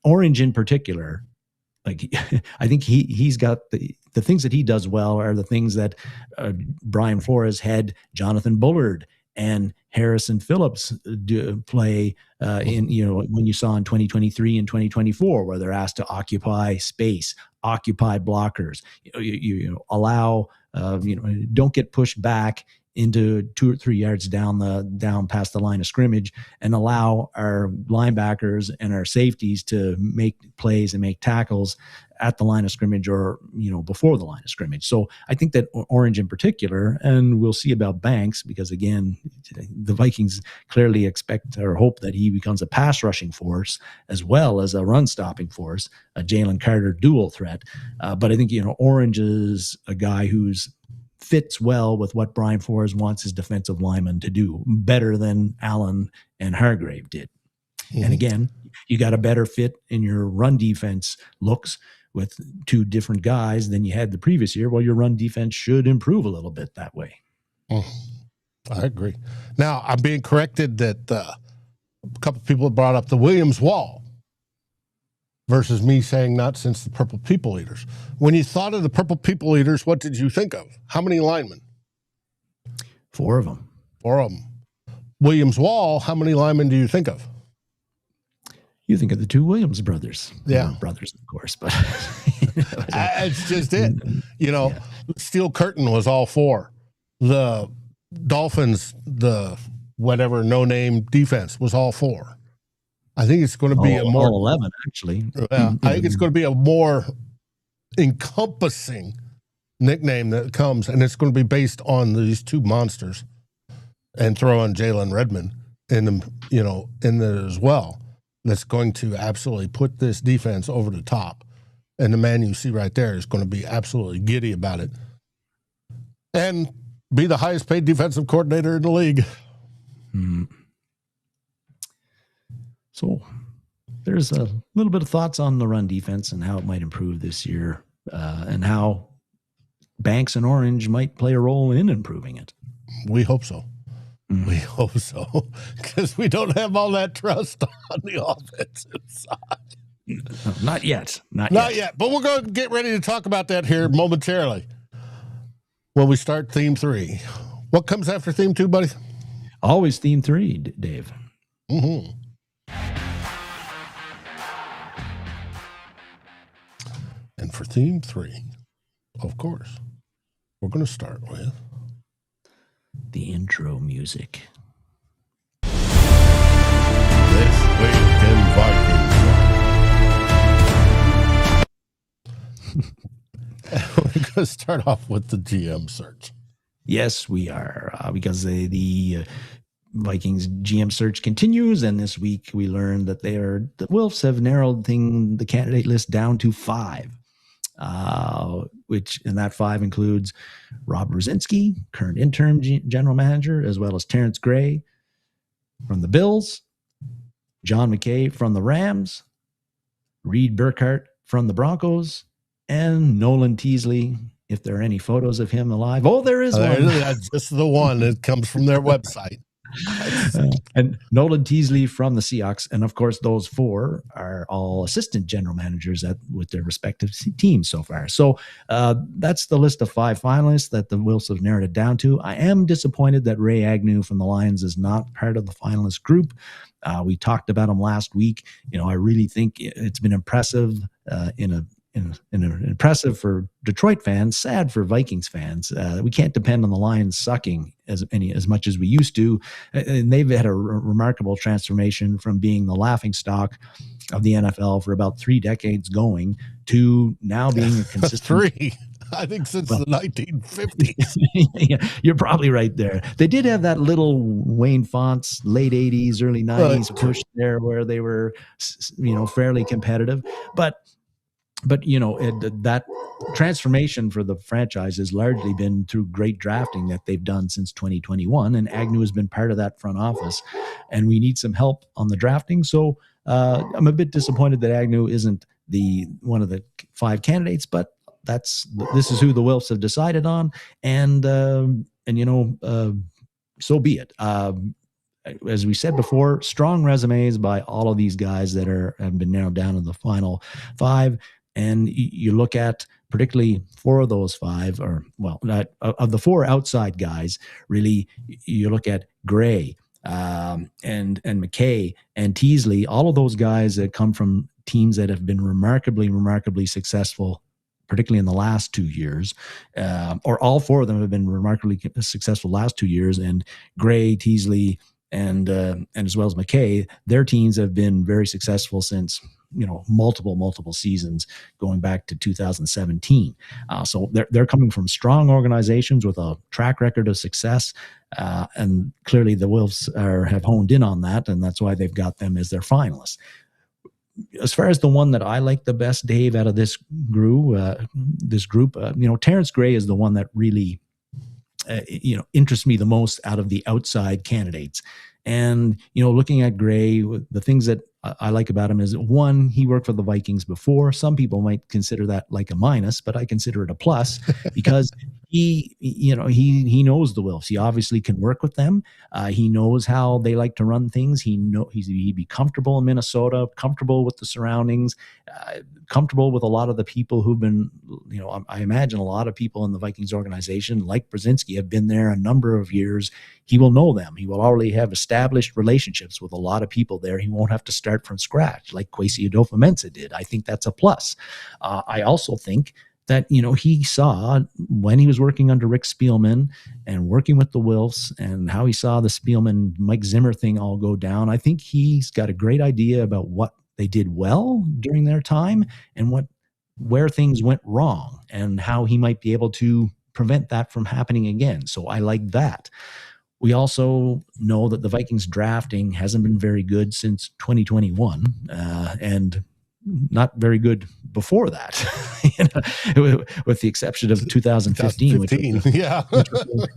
Orange in particular, like I think he's got the things that he does well are the things that Brian Flores had Jonathan Bullard and Harrison Phillips play in, when you saw in 2023 and 2024, where they're asked to occupy space, occupy blockers, allow, don't get pushed back into 2 or 3 yards down past the line of scrimmage, and allow our linebackers and our safeties to make plays and make tackles at the line of scrimmage or, before the line of scrimmage. So I think that Orange in particular, and we'll see about Banks, because again, the Vikings clearly expect or hope that he becomes a pass rushing force as well as a run stopping force, a Jalen Carter dual threat. But I think, Orange is a guy who's fits well with what Brian Flores wants his defensive linemen to do, better than Allen and Hargrave did. Mm-hmm. And again, you got a better fit in your run defense looks with two different guys than you had the previous year. Well, your run defense should improve a little bit that way. I agree. Now, I'm being corrected that a couple people have brought up the Williams wall versus me saying not since the Purple People Eaters. When you thought of the Purple People Eaters, what did you think of? How many linemen? 4 of them. 4 of them. Williams wall, how many linemen do you think of? You think of the 2 Williams brothers. Yeah. Brothers, of course, but it's just it. Steel Curtain was all 4. The Dolphins, the whatever no-name defense was all 4. I think it's going to be all 11, actually. I think it's going to be a more encompassing nickname that comes, and it's going to be based on these 2 monsters, and throw on Jalen Redmond in them, in there as well. That's going to absolutely put this defense over the top. And the man you see right there is going to be absolutely giddy about it, and be the highest paid defensive coordinator in the league. Mm-hmm. So there's a little bit of thoughts on the run defense and how it might improve this year, and how Banks and Orange might play a role in improving it. We hope so. Mm-hmm. We hope so, because we don't have all that trust on the offensive side. No, not yet. Not yet. But we're going to get ready to talk about that here momentarily when we start Theme 3. What comes after Theme 2, buddy? Always Theme 3, Dave. Mm-hmm. And for Theme 3, of course, we're going to start with the intro music. This Week in Vikings. We're going to start off with the GM search. Yes, we are, because the Vikings GM search continues, and this week we learned that the Wolves have narrowed the candidate list down to 5. And that 5 includes Rob Brzezinski, current interim general manager, as well as Terrence Gray from the Bills, John McKay from the Rams, Reed Burkhardt from the Broncos, and Nolan Teasley, if there are any photos of him alive. Oh, there is one. That's just the one that comes from their website. And Nolan Teasley from the Seahawks. And of course, those 4 are all assistant general managers with their respective teams so far. So that's the list of 5 finalists that the Wilfs have narrowed it down to. I am disappointed that Ray Agnew from the Lions is not part of the finalist group. We talked about him last week. I really think it's been impressive impressive for Detroit fans, sad for Vikings fans. We can't depend on the Lions sucking as much as we used to. And they've had a remarkable transformation from being the laughingstock of the NFL for about 3 decades going to now being a consistent 3. I think since the 1950s. Yeah, you're probably right there. They did have that little Wayne Fonts late 80s, early 90s push there where they were, fairly competitive. But that transformation for the franchise has largely been through great drafting that they've done since 2021, and Agnew has been part of that front office, and we need some help on the drafting. So I'm a bit disappointed that Agnew isn't one of the 5 candidates, but this is who the Wilfs have decided on, and so be it. As we said before, strong resumes by all of these guys that have been narrowed down in the final 5. And you look at particularly 4 of those 5, of the 4 outside guys, really, you look at Gray and McKay and Teasley, all of those guys that come from teams that have been remarkably successful, particularly in the last 2 years, or all 4 of them have been remarkably successful last 2 years. And Gray, Teasley, and as well as McKay, their teams have been very successful since multiple seasons going back to 2017. So they're coming from strong organizations with a track record of success, and clearly the Wilfs have honed in on that, and that's why they've got them as their finalists. As far as the one that I like the best, Dave, out of this group, Terrence Gray is the one that really interests me the most out of the outside candidates. And, looking at Gray, the things that I like about him is, one, he worked for the Vikings before. Some people might consider that like a minus, but I consider it a plus because he knows the Wilfs. He obviously can work with them. He knows how they like to run things. He'd be comfortable in Minnesota, comfortable with the surroundings, comfortable with a lot of the people who've been, I imagine a lot of people in the Vikings organization, like Brzezinski, have been there a number of years. He will know them. He will already have established relationships with a lot of people there. He won't have to start from scratch like Kwesi Adolfo-Mensah did. I think that's a plus. I also think that, he saw when he was working under Rick Spielman and working with the Wilfs and how he saw the Spielman Mike Zimmer thing all go down. I think he's got a great idea about what they did well during their time and where things went wrong and how he might be able to prevent that from happening again. So I like that. We also know that the Vikings drafting hasn't been very good since 2021, and not very good before that, with the exception of 2015, which was,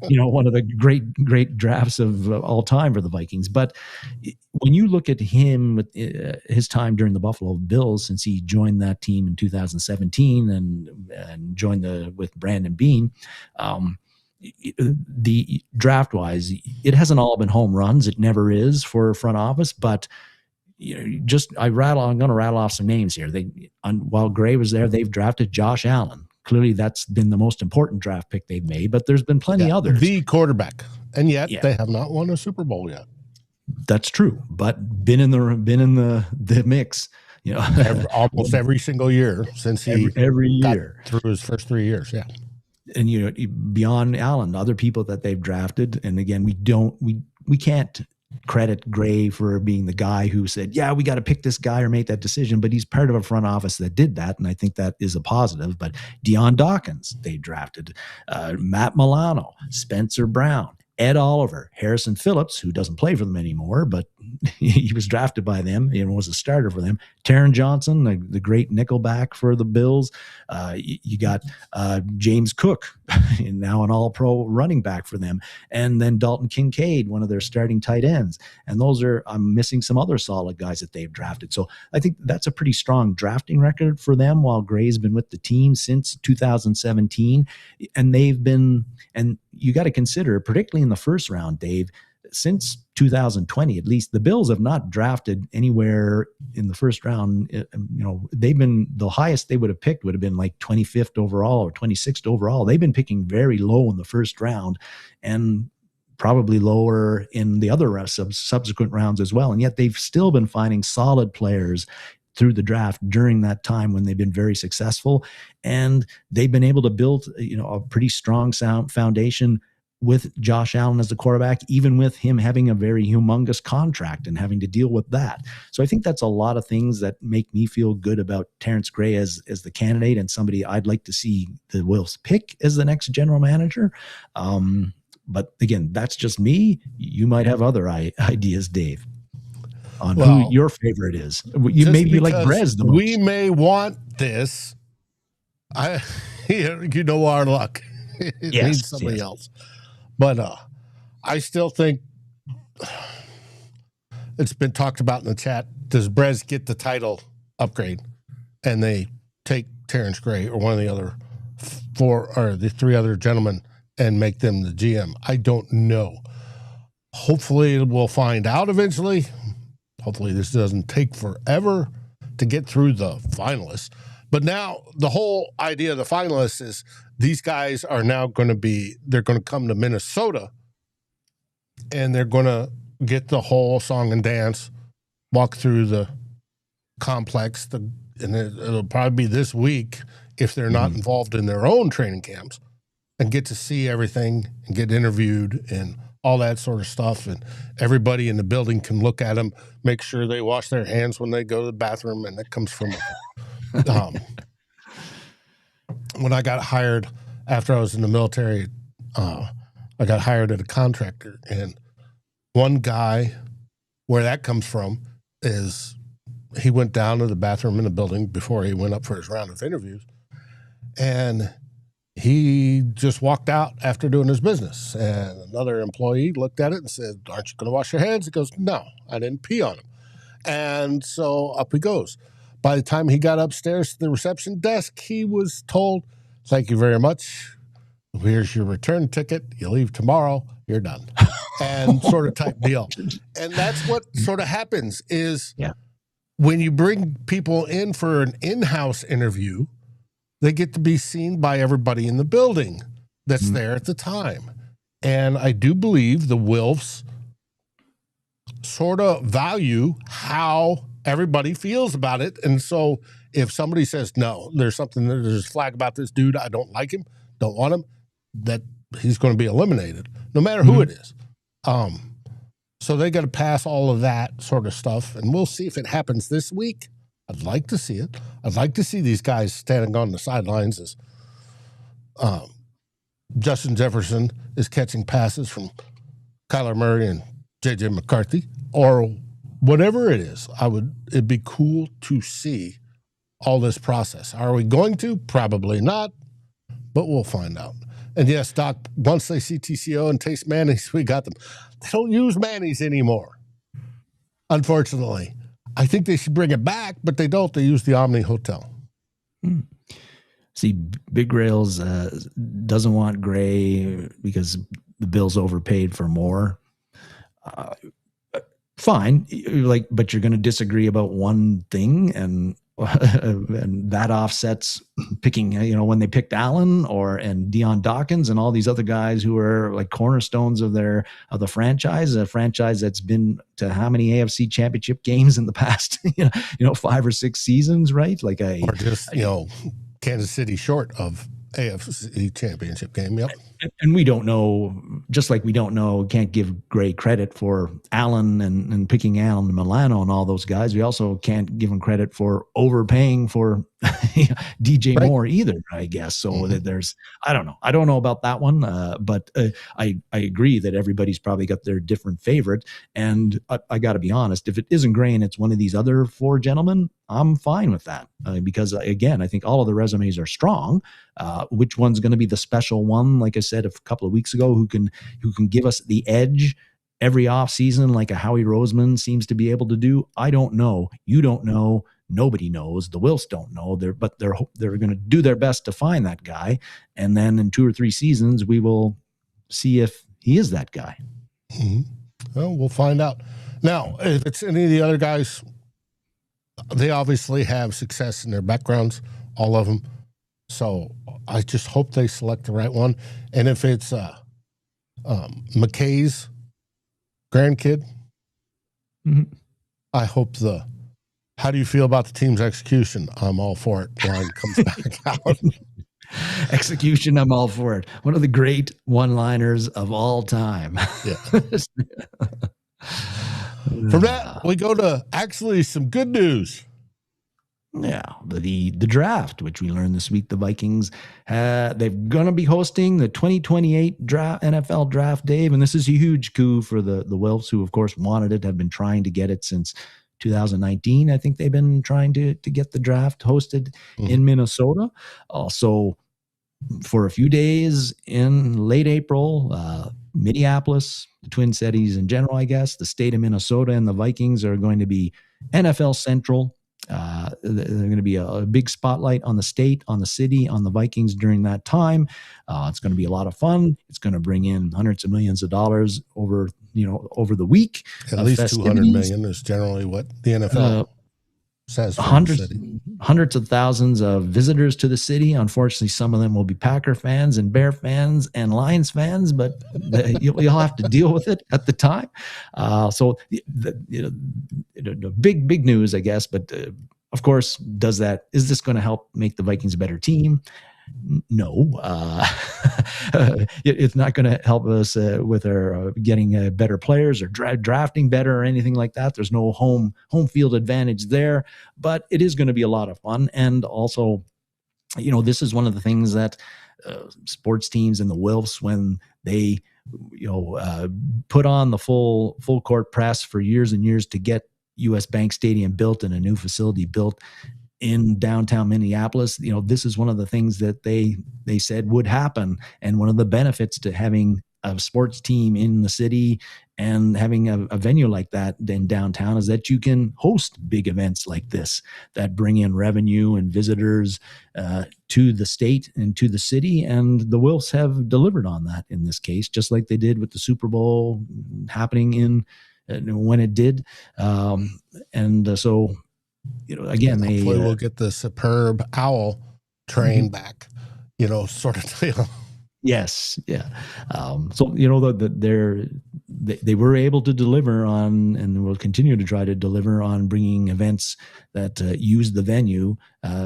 one of the great drafts of all time for the Vikings. But when you look at him with his time during the Buffalo Bills, since he joined that team in 2017 and joined with Brandon Beane, the draft wise, it hasn't all been home runs. It never is for a front office, but I'm going to rattle off some names here. While Gray was there, they've drafted Josh Allen. Clearly that's been the most important draft pick they've made, but there's been plenty others. The quarterback. And yet they have not won a Super Bowl yet. That's true, but been in the mix, almost every single year since every year through his first 3 years. Yeah. And beyond Allen, other people that they've drafted, and again, we can't credit Gray for being the guy who said, yeah, we got to pick this guy or make that decision, but he's part of a front office that did that, and I think that is a positive. But Deion Dawkins, they drafted, Matt Milano, Spencer Brown, Ed Oliver, Harrison Phillips, who doesn't play for them anymore, but he was drafted by them and was a starter for them. Taron Johnson, the great nickelback for the Bills. You got James Cook, now an all-pro running back for them. And then Dalton Kincaid, one of their starting tight ends. And I'm missing some other solid guys that they've drafted. So I think that's a pretty strong drafting record for them while Gray's been with the team since 2017. And you got to consider, particularly in the first round, Dave, since 2020, at least, the Bills have not drafted anywhere in the first round. They've been, the highest they would have picked would have been like 25th overall or 26th overall. They've been picking very low in the first round and probably lower in the other subsequent rounds as well. And yet they've still been finding solid players through the draft during that time when they've been very successful. And they've been able to build, a pretty strong sound foundation with Josh Allen as the quarterback, even with him having a very humongous contract and having to deal with that. So I think that's a lot of things that make me feel good about Terrence Gray as the candidate and somebody I'd like to see the Wilfs pick as the next general manager. But again, that's just me. You might have other ideas, Dave, on who your favorite is. Maybe you like Brez the most. We may want this. You know our luck. It needs somebody else. But I still think it's been talked about in the chat. Does Brez get the title upgrade and they take Terrence Gray or one of the other the three other gentlemen and make them the GM? I don't know. Hopefully we'll find out eventually. Hopefully this doesn't take forever to get through the finalists. But now the whole idea of the finalists is these guys are now they're going to come to Minnesota and they're going to get the whole song and dance, walk through the complex, and it'll probably be this week if they're not involved in their own training camps, and get to see everything and get interviewed and all that sort of stuff. And everybody in the building can look at them, make sure they wash their hands when they go to the bathroom. And that comes from when I got hired after I was in the military, I got hired at a contractor. And one guy, where that comes from is he went down to the bathroom in the building before he went up for his round of interviews. And he just walked out after doing his business. And another employee looked at it and said, "Aren't you going to wash your hands?" He goes, "No, I didn't pee on him." And so up he goes. By the time he got upstairs to the reception desk, he was told, "Thank you very much. Here's your return ticket. You leave tomorrow. You're done." And sort of type deal. And that's what sort of happens is when you bring people in for an in-house interview, they get to be seen by everybody in the building that's there at the time. And I do believe the Wilfs sort of value how everybody feels about it. And so if somebody says, "No, there's a flag about this dude, I don't like him, don't want him," that he's going to be eliminated, no matter who it is. So they got to pass all of that sort of stuff. And we'll see if it happens this week. I'd like to see it. I'd like to see these guys standing on the sidelines as Justin Jefferson is catching passes from Kyler Murray and J.J. McCarthy or whatever it is. It'd be cool to see all this process. Are we going to? Probably not, but we'll find out. And yes, Doc, once they see TCO and taste mayonnaise, we got them. They don't use mayonnaise anymore, unfortunately. I think they should bring it back, but they don't. They use the Omni Hotel. See, Big Rails doesn't want Gray because the Bills overpaid for more. Fine, but you're going to disagree about one thing, and that offsets picking, when they picked Allen and Deion Dawkins and all these other guys who are like cornerstones of the franchise, a franchise that's been to how many AFC championship games in the past, 5 or 6 seasons, right? Or just, Kansas City short of AFC championship game. Yep. And we don't know, just like we don't know, can't give Gray credit for Allen and picking Allen and Milano and all those guys. We also can't give him credit for overpaying for DJ Moore either, I guess. So there's, I don't know about that one, but I agree that everybody's probably got their different favorite. And I got to be honest, if it isn't Gray and it's one of these other 4 gentlemen, I'm fine with that because, again, I think all of the resumes are strong. Which one's going to be the special one? Like I said a couple of weeks ago, who can give us the edge every offseason like a Howie Roseman seems to be able to do? I don't know. You don't know. Nobody knows. The Wilfs don't know. But they're going to do their best to find that guy, and then in 2 or 3 seasons we will see if he is that guy. Well, we'll find out. Now, if it's any of the other guys, they obviously have success in their backgrounds, all of them. So I just hope they select the right one. And if it's McKay's grandkid, I hope how do you feel about the team's execution? I'm all for it. Line comes back out. Execution, I'm all for it. One of the great one-liners of all time. Yeah. From that, we go to actually some good news. Yeah, the draft, which we learned this week, the Vikings, they're going to be hosting the 2028 NFL draft, Dave. And this is a huge coup for the Wilfs, who, of course, wanted it, have been trying to get it since 2019. I think they've been trying to get the draft hosted in Minnesota. Also, for a few days in late April, Minneapolis, the Twin Cities in general, I guess, the state of Minnesota and the Vikings are going to be NFL Central. There's going to be a big spotlight on the state, on the city, on the Vikings during that time. It's going to be a lot of fun. It's going to bring in hundreds of millions of dollars over the week. At least 200 million is generally what the NFL says. Hundreds of thousands of visitors to the city. Unfortunately, some of them will be Packer fans and Bear fans and Lions fans, but you'll have to deal with it at the time. So the big news, I guess. But of course, is this going to help make the Vikings a better team? No, it's not going to help us with our getting better players or drafting better or anything like that. There's no home field advantage there, but it is going to be a lot of fun. And also, this is one of the things that sports teams and the Wilfs, when they put on the full court press for years and years to get US Bank Stadium built and a new facility built in downtown Minneapolis, this is one of the things that they said would happen. And one of the benefits to having a sports team in the city and having a venue like that in downtown is that you can host big events like this that bring in revenue and visitors to the state and to the city. And the Wilfs have delivered on that in this case, just like they did with the Super Bowl happening when it did. So again, hopefully we'll get the superb owl train back, sort of deal. Yes. Yeah. So, they were able to deliver on, and will continue to try to deliver on, bringing events that use the venue,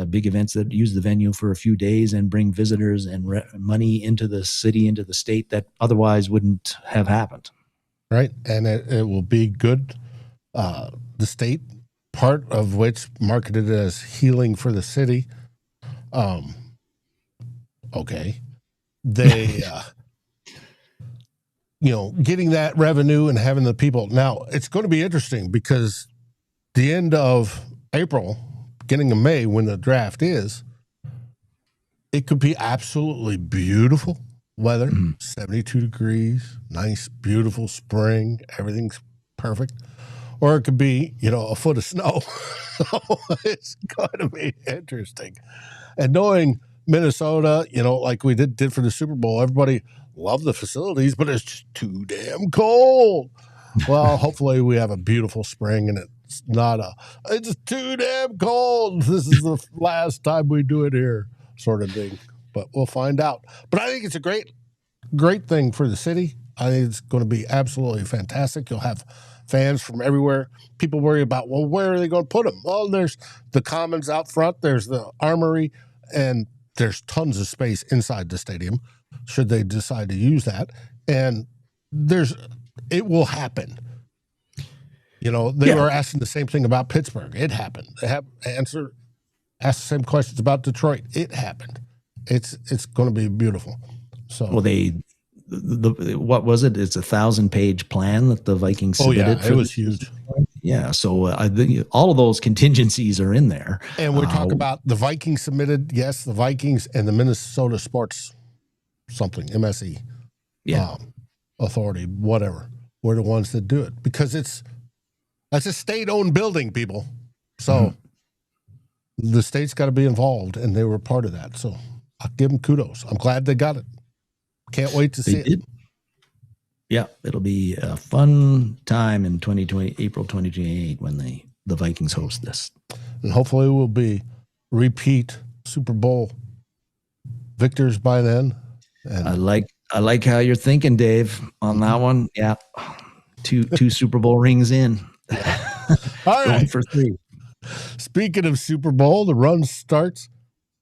big events that use the venue for a few days and bring visitors and money into the city, into the state that otherwise wouldn't have happened. Right. And it will be good. The state, part of which marketed as healing for the city. Okay. They, getting that revenue and having the people. Now, it's going to be interesting because the end of April, beginning of May, when the draft is, it could be absolutely beautiful weather, 72 degrees, nice, beautiful spring, everything's perfect. Or it could be, a foot of snow. It's going to be interesting. And knowing Minnesota, like we did for the Super Bowl, everybody loved the facilities, but it's just too damn cold. Well, hopefully we have a beautiful spring and it's too damn cold. This is the last time we do it here, sort of thing. But we'll find out. But I think it's a great thing for the city. I think it's going to be absolutely fantastic. You'll have fans from everywhere. People worry about, well, where are they going to put them? Well, there's the Commons out front. There's the Armory, and there's tons of space inside the stadium should they decide to use that. And it will happen. They were asking the same thing about Pittsburgh. It happened. They have asked the same questions about Detroit. It happened. It's going to be beautiful. So, well, what was it? It's a 1,000-page plan that the Vikings submitted. It was huge. Yeah, so all of those contingencies are in there. And we're talking about the Vikings submitted, yes, the Vikings and the Minnesota Sports MSE, Authority, whatever. We're the ones that do it because that's a state-owned building, people. So the state's got to be involved, and they were part of that. So I'll give them kudos. I'm glad they got it. Can't wait to see it. Yeah, it'll be a fun time in 2020, April 2028, when the Vikings host this. And hopefully we'll be repeat Super Bowl victors by then. And I like how you're thinking, Dave, on that one. Yeah. Two Super Bowl rings in. all Going right. for 3. Speaking of Super Bowl, the run starts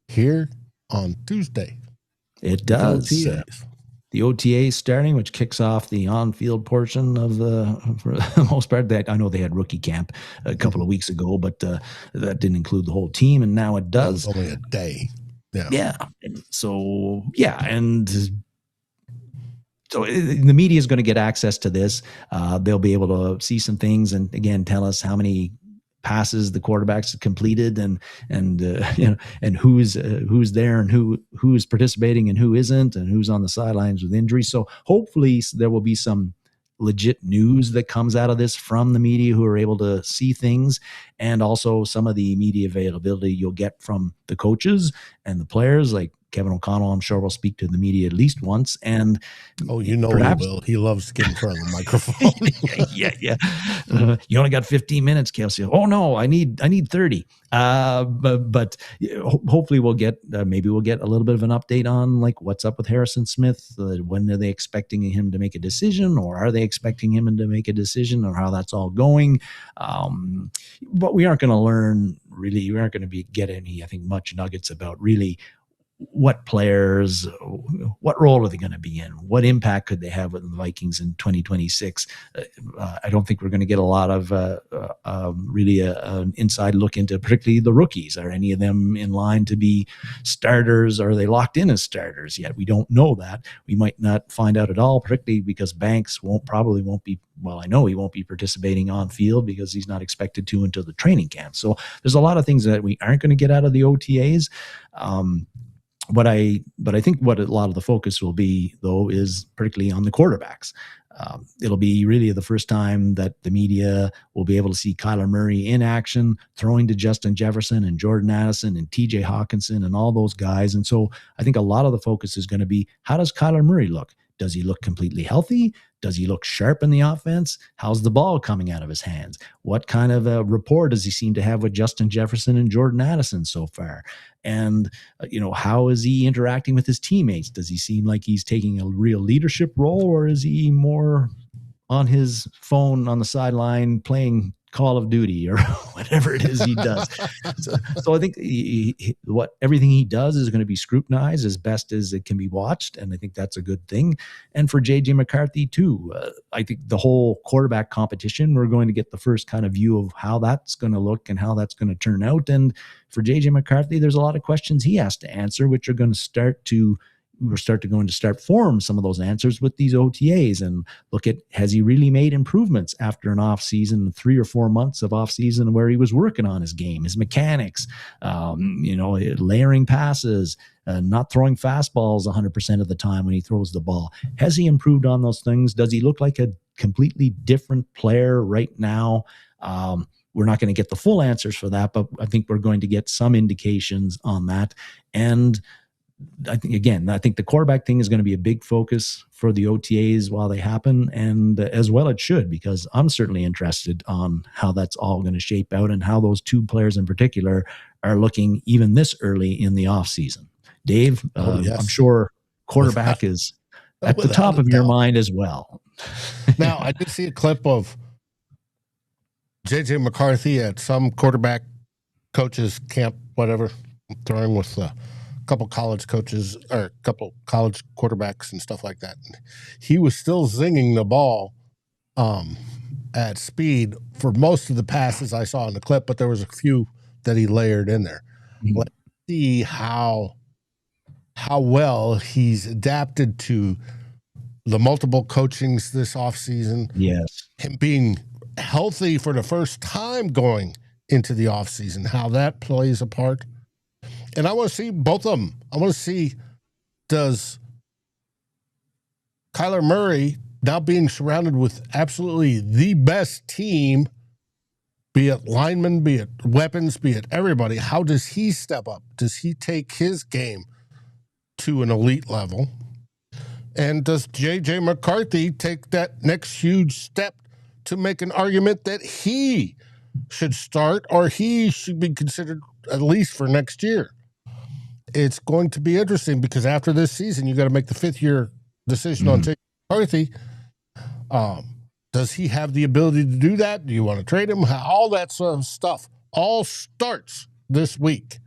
here on Tuesday. It does. The OTA starting, which kicks off the on-field portion of for the most part. That I know they had rookie camp a couple of weeks ago, but that didn't include the whole team, and now it does. Only a day. Yeah. So and so the media is going to get access to this. They'll be able to see some things, and again, tell us how many passes the quarterbacks have completed, and who's there, and who's participating and who isn't, and who's on the sidelines with injuries. So hopefully there will be some legit news that comes out of this from the media who are able to see things, and also some of the media availability you'll get from the coaches and the players. Like Kevin O'Connell, I'm sure, will speak to the media at least once. And perhaps, he will. He loves to get in front of the microphone. yeah. You only got 15 minutes, Kelsey. Oh no, I need 30. But hopefully maybe we'll get a little bit of an update on like what's up with Harrison Smith. When are they expecting him to make a decision, or are they expecting him to make a decision, or how that's all going? But we aren't going to learn really. We aren't going to get any, I think, much nuggets about really what players, what role are they going to be in? What impact could they have with the Vikings in 2026? I don't think we're going to get a lot of really an inside look into particularly the rookies. Are any of them in line to be starters? Are they locked in as starters yet? We don't know that. We might not find out at all, particularly because Banks probably won't be, well, I know he won't be participating on field because he's not expected to until the training camp. So there's a lot of things that we aren't going to get out of the OTAs. But I think what a lot of the focus will be, though, is particularly on the quarterbacks. It'll be really the first time that the media will be able to see Kyler Murray in action, throwing to Justin Jefferson and Jordan Addison and TJ Hawkinson and all those guys. And so I think a lot of the focus is going to be, how does Kyler Murray look? Does he look completely healthy? Does he look sharp in the offense? How's the ball coming out of his hands? What kind of a rapport does he seem to have with Justin Jefferson and Jordan Addison so far? And, how is he interacting with his teammates? Does he seem like he's taking a real leadership role, or is he more on his phone on the sideline playing Call of Duty or whatever it is he does? So I think everything he does is going to be scrutinized as best as it can be watched, and I think that's a good thing. And for JJ McCarthy too, I think the whole quarterback competition, we're going to get the first kind of view of how that's going to look and how that's going to turn out. And for JJ McCarthy, there's a lot of questions he has to answer, which are going to start to form some of those answers with these OTAs, and look at, has he really made improvements after an off season, 3 or 4 months of off season where he was working on his game, his mechanics, layering passes, not throwing fastballs 100% of the time when he throws the ball. Has he improved on those things? Does he look like a completely different player right now? We're not going to get the full answers for that, but I think we're going to get some indications on that. And I think the quarterback thing is going to be a big focus for the OTAs while they happen, and as well it should, because I'm certainly interested on how that's all going to shape out and how those 2 players in particular are looking even this early in the off season. Dave, yes. I'm sure quarterback is at the top of your mind as well. Now, I did see a clip of JJ McCarthy at some quarterback coaches camp, whatever, throwing with couple college coaches or a couple college quarterbacks and stuff like that. He was still zinging the ball at speed for most of the passes I saw in the clip, but there was a few that he layered in there. Mm-hmm. Let's see how well he's adapted to the multiple coachings this offseason. Yes. Him being healthy for the first time going into the offseason, how that plays a part. And I want to see both of them. I want to see, does Kyler Murray, now being surrounded with absolutely the best team, be it linemen, be it weapons, be it everybody, how does he step up? Does he take his game to an elite level? And does J.J. McCarthy take that next huge step to make an argument that he should start or he should be considered at least for next year? It's going to be interesting because after this season, you got to make the fifth-year decision on J.J. McCarthy. Does he have the ability to do that? Do you want to trade him? All that sort of stuff all starts this week.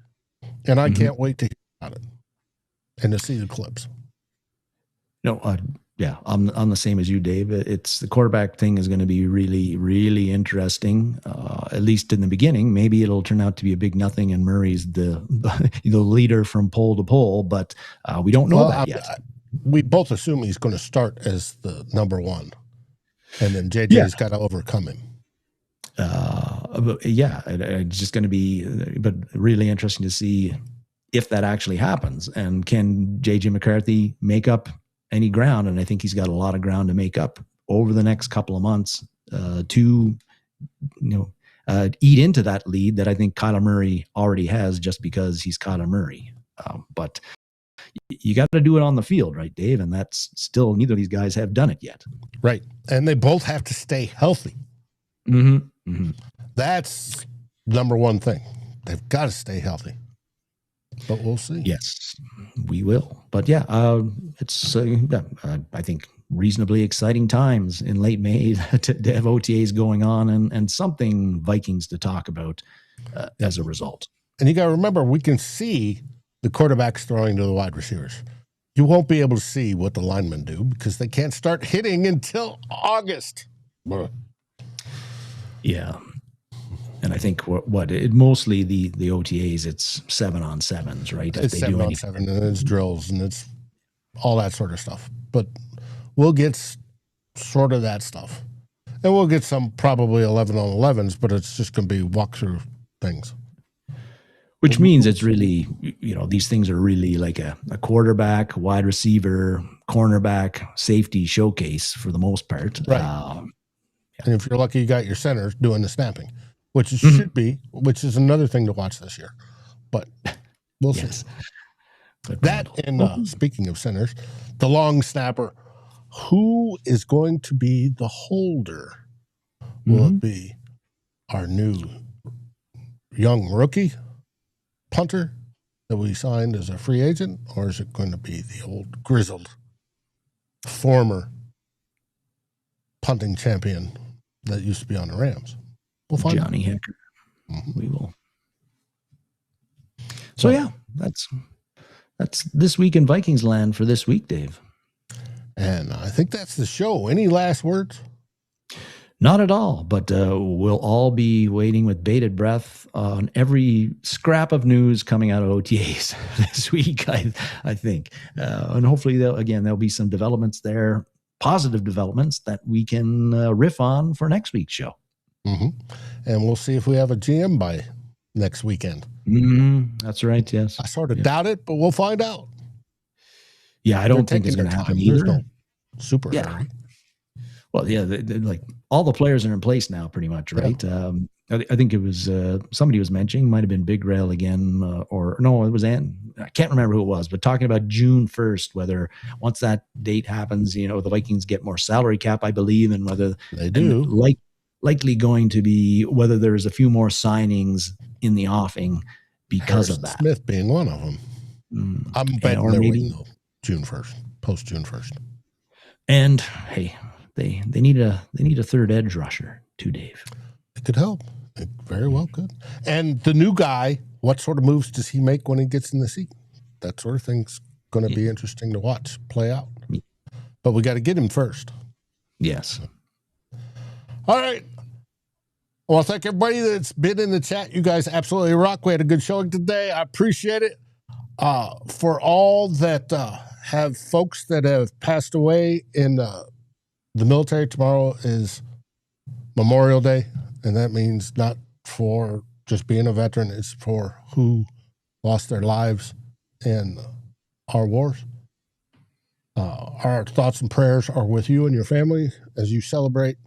And I can't wait to hear about it and to see the clips. Yeah, I'm the same as you, Dave. It's the quarterback thing is going to be really, really interesting. At least in the beginning, maybe it'll turn out to be a big nothing, and Murray's the leader from pole to pole. But we don't know that yet. We both assume he's going to start as the number one, and then JJ's got to overcome him. It's just going to be, but really interesting to see if that actually happens, and can JJ McCarthy make up any ground. And I think he's got a lot of ground to make up over the next couple of months to eat into that lead that I think Kyler Murray already has, just because he's Kyler Murray. But you got to do it on the field, right, Dave? And that's still, neither of these guys have done it yet. Right. And they both have to stay healthy. That's number one thing. They've got to stay healthy. But we'll see. Yes, we will. But it's I think reasonably exciting times in late May to have OTAs going on and something Vikings to talk about as a result. And you got to remember, we can see the quarterbacks throwing to the wide receivers. You won't be able to see what the linemen do because they can't start hitting until August. Yeah. And I think mostly the OTAs, it's 7-on-7s, right? It's 7-on-7, and it's drills, and it's all that sort of stuff. But we'll get sort of that stuff. And we'll get some probably 11-on-11s, but it's just going to be walkthrough things. Which means it's really, these things are really like a quarterback, wide receiver, cornerback, safety showcase for the most part. Right. And if you're lucky, you got your centers doing the snapping, which it should be, which is another thing to watch this year. But we'll see. That, and speaking of centers, the long snapper, who is going to be the holder? Will it be our new young rookie punter that we signed as a free agent, or is it going to be the old grizzled former punting champion that used to be on the Rams? We'll find Johnny Hecker. We will. So that's this week in Vikings land for this week, Dave. And I think that's the show. Any last words? Not at all, but we'll all be waiting with bated breath on every scrap of news coming out of OTAs this week, I think. And hopefully, there'll be some developments there, positive developments that we can riff on for next week's show. And we'll see if we have a GM by next weekend. That's right, yes. I sort of doubt it, but we'll find out. Yeah, I don't think it's going to happen either. There's no super hurry. Well, like all the players are in place now, pretty much, right? Yeah. I think it was somebody was mentioning, might have been Big Rail again, or no, it was I can't remember who it was, but talking about June 1st, whether once that date happens, the Vikings get more salary cap, I believe, and whether they do, likely going to be whether there's a few more signings in the offing because of that. Smith being one of them. I'm betting they're waiting though, June 1st, post June 1st. And hey, they need a third edge rusher too, Dave. It could help. It very well could. And the new guy, what sort of moves does he make when he gets in the seat? That sort of thing's going to be interesting to watch play out. But we got to get him first. Yes. All right. Well, thank everybody that's been in the chat. You guys absolutely rock. We had a good showing today. I appreciate it. For all that have folks that have passed away in the military, tomorrow is Memorial Day, and that means not for just being a veteran, it's for who lost their lives in our wars. Our thoughts and prayers are with you and your family as you celebrate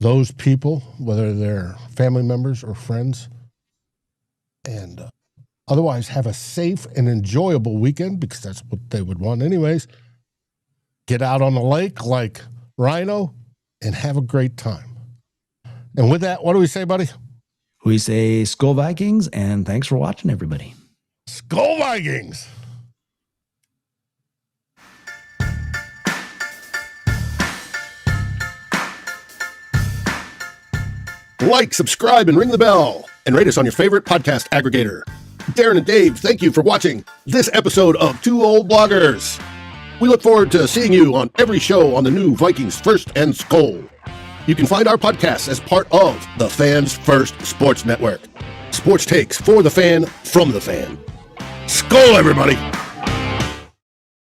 those people, whether they're family members or friends. And otherwise, have a safe and enjoyable weekend, because that's what they would want anyways. get out on the lake like Rhino, and have a great time. And with that, what do we say, buddy? We say SKOL Vikings, and thanks for watching, everybody. SKOL Vikings! Like, subscribe, and ring the bell, and rate us on your favorite podcast aggregator. Darren and Dave, thank you for watching this episode of Two Old Bloggers. We look forward to seeing you on every show on the new Vikings First and SKOL. You can find our podcast as part of the Fans First Sports Network. Sports takes for the fan, from the fan. SKOL, everybody!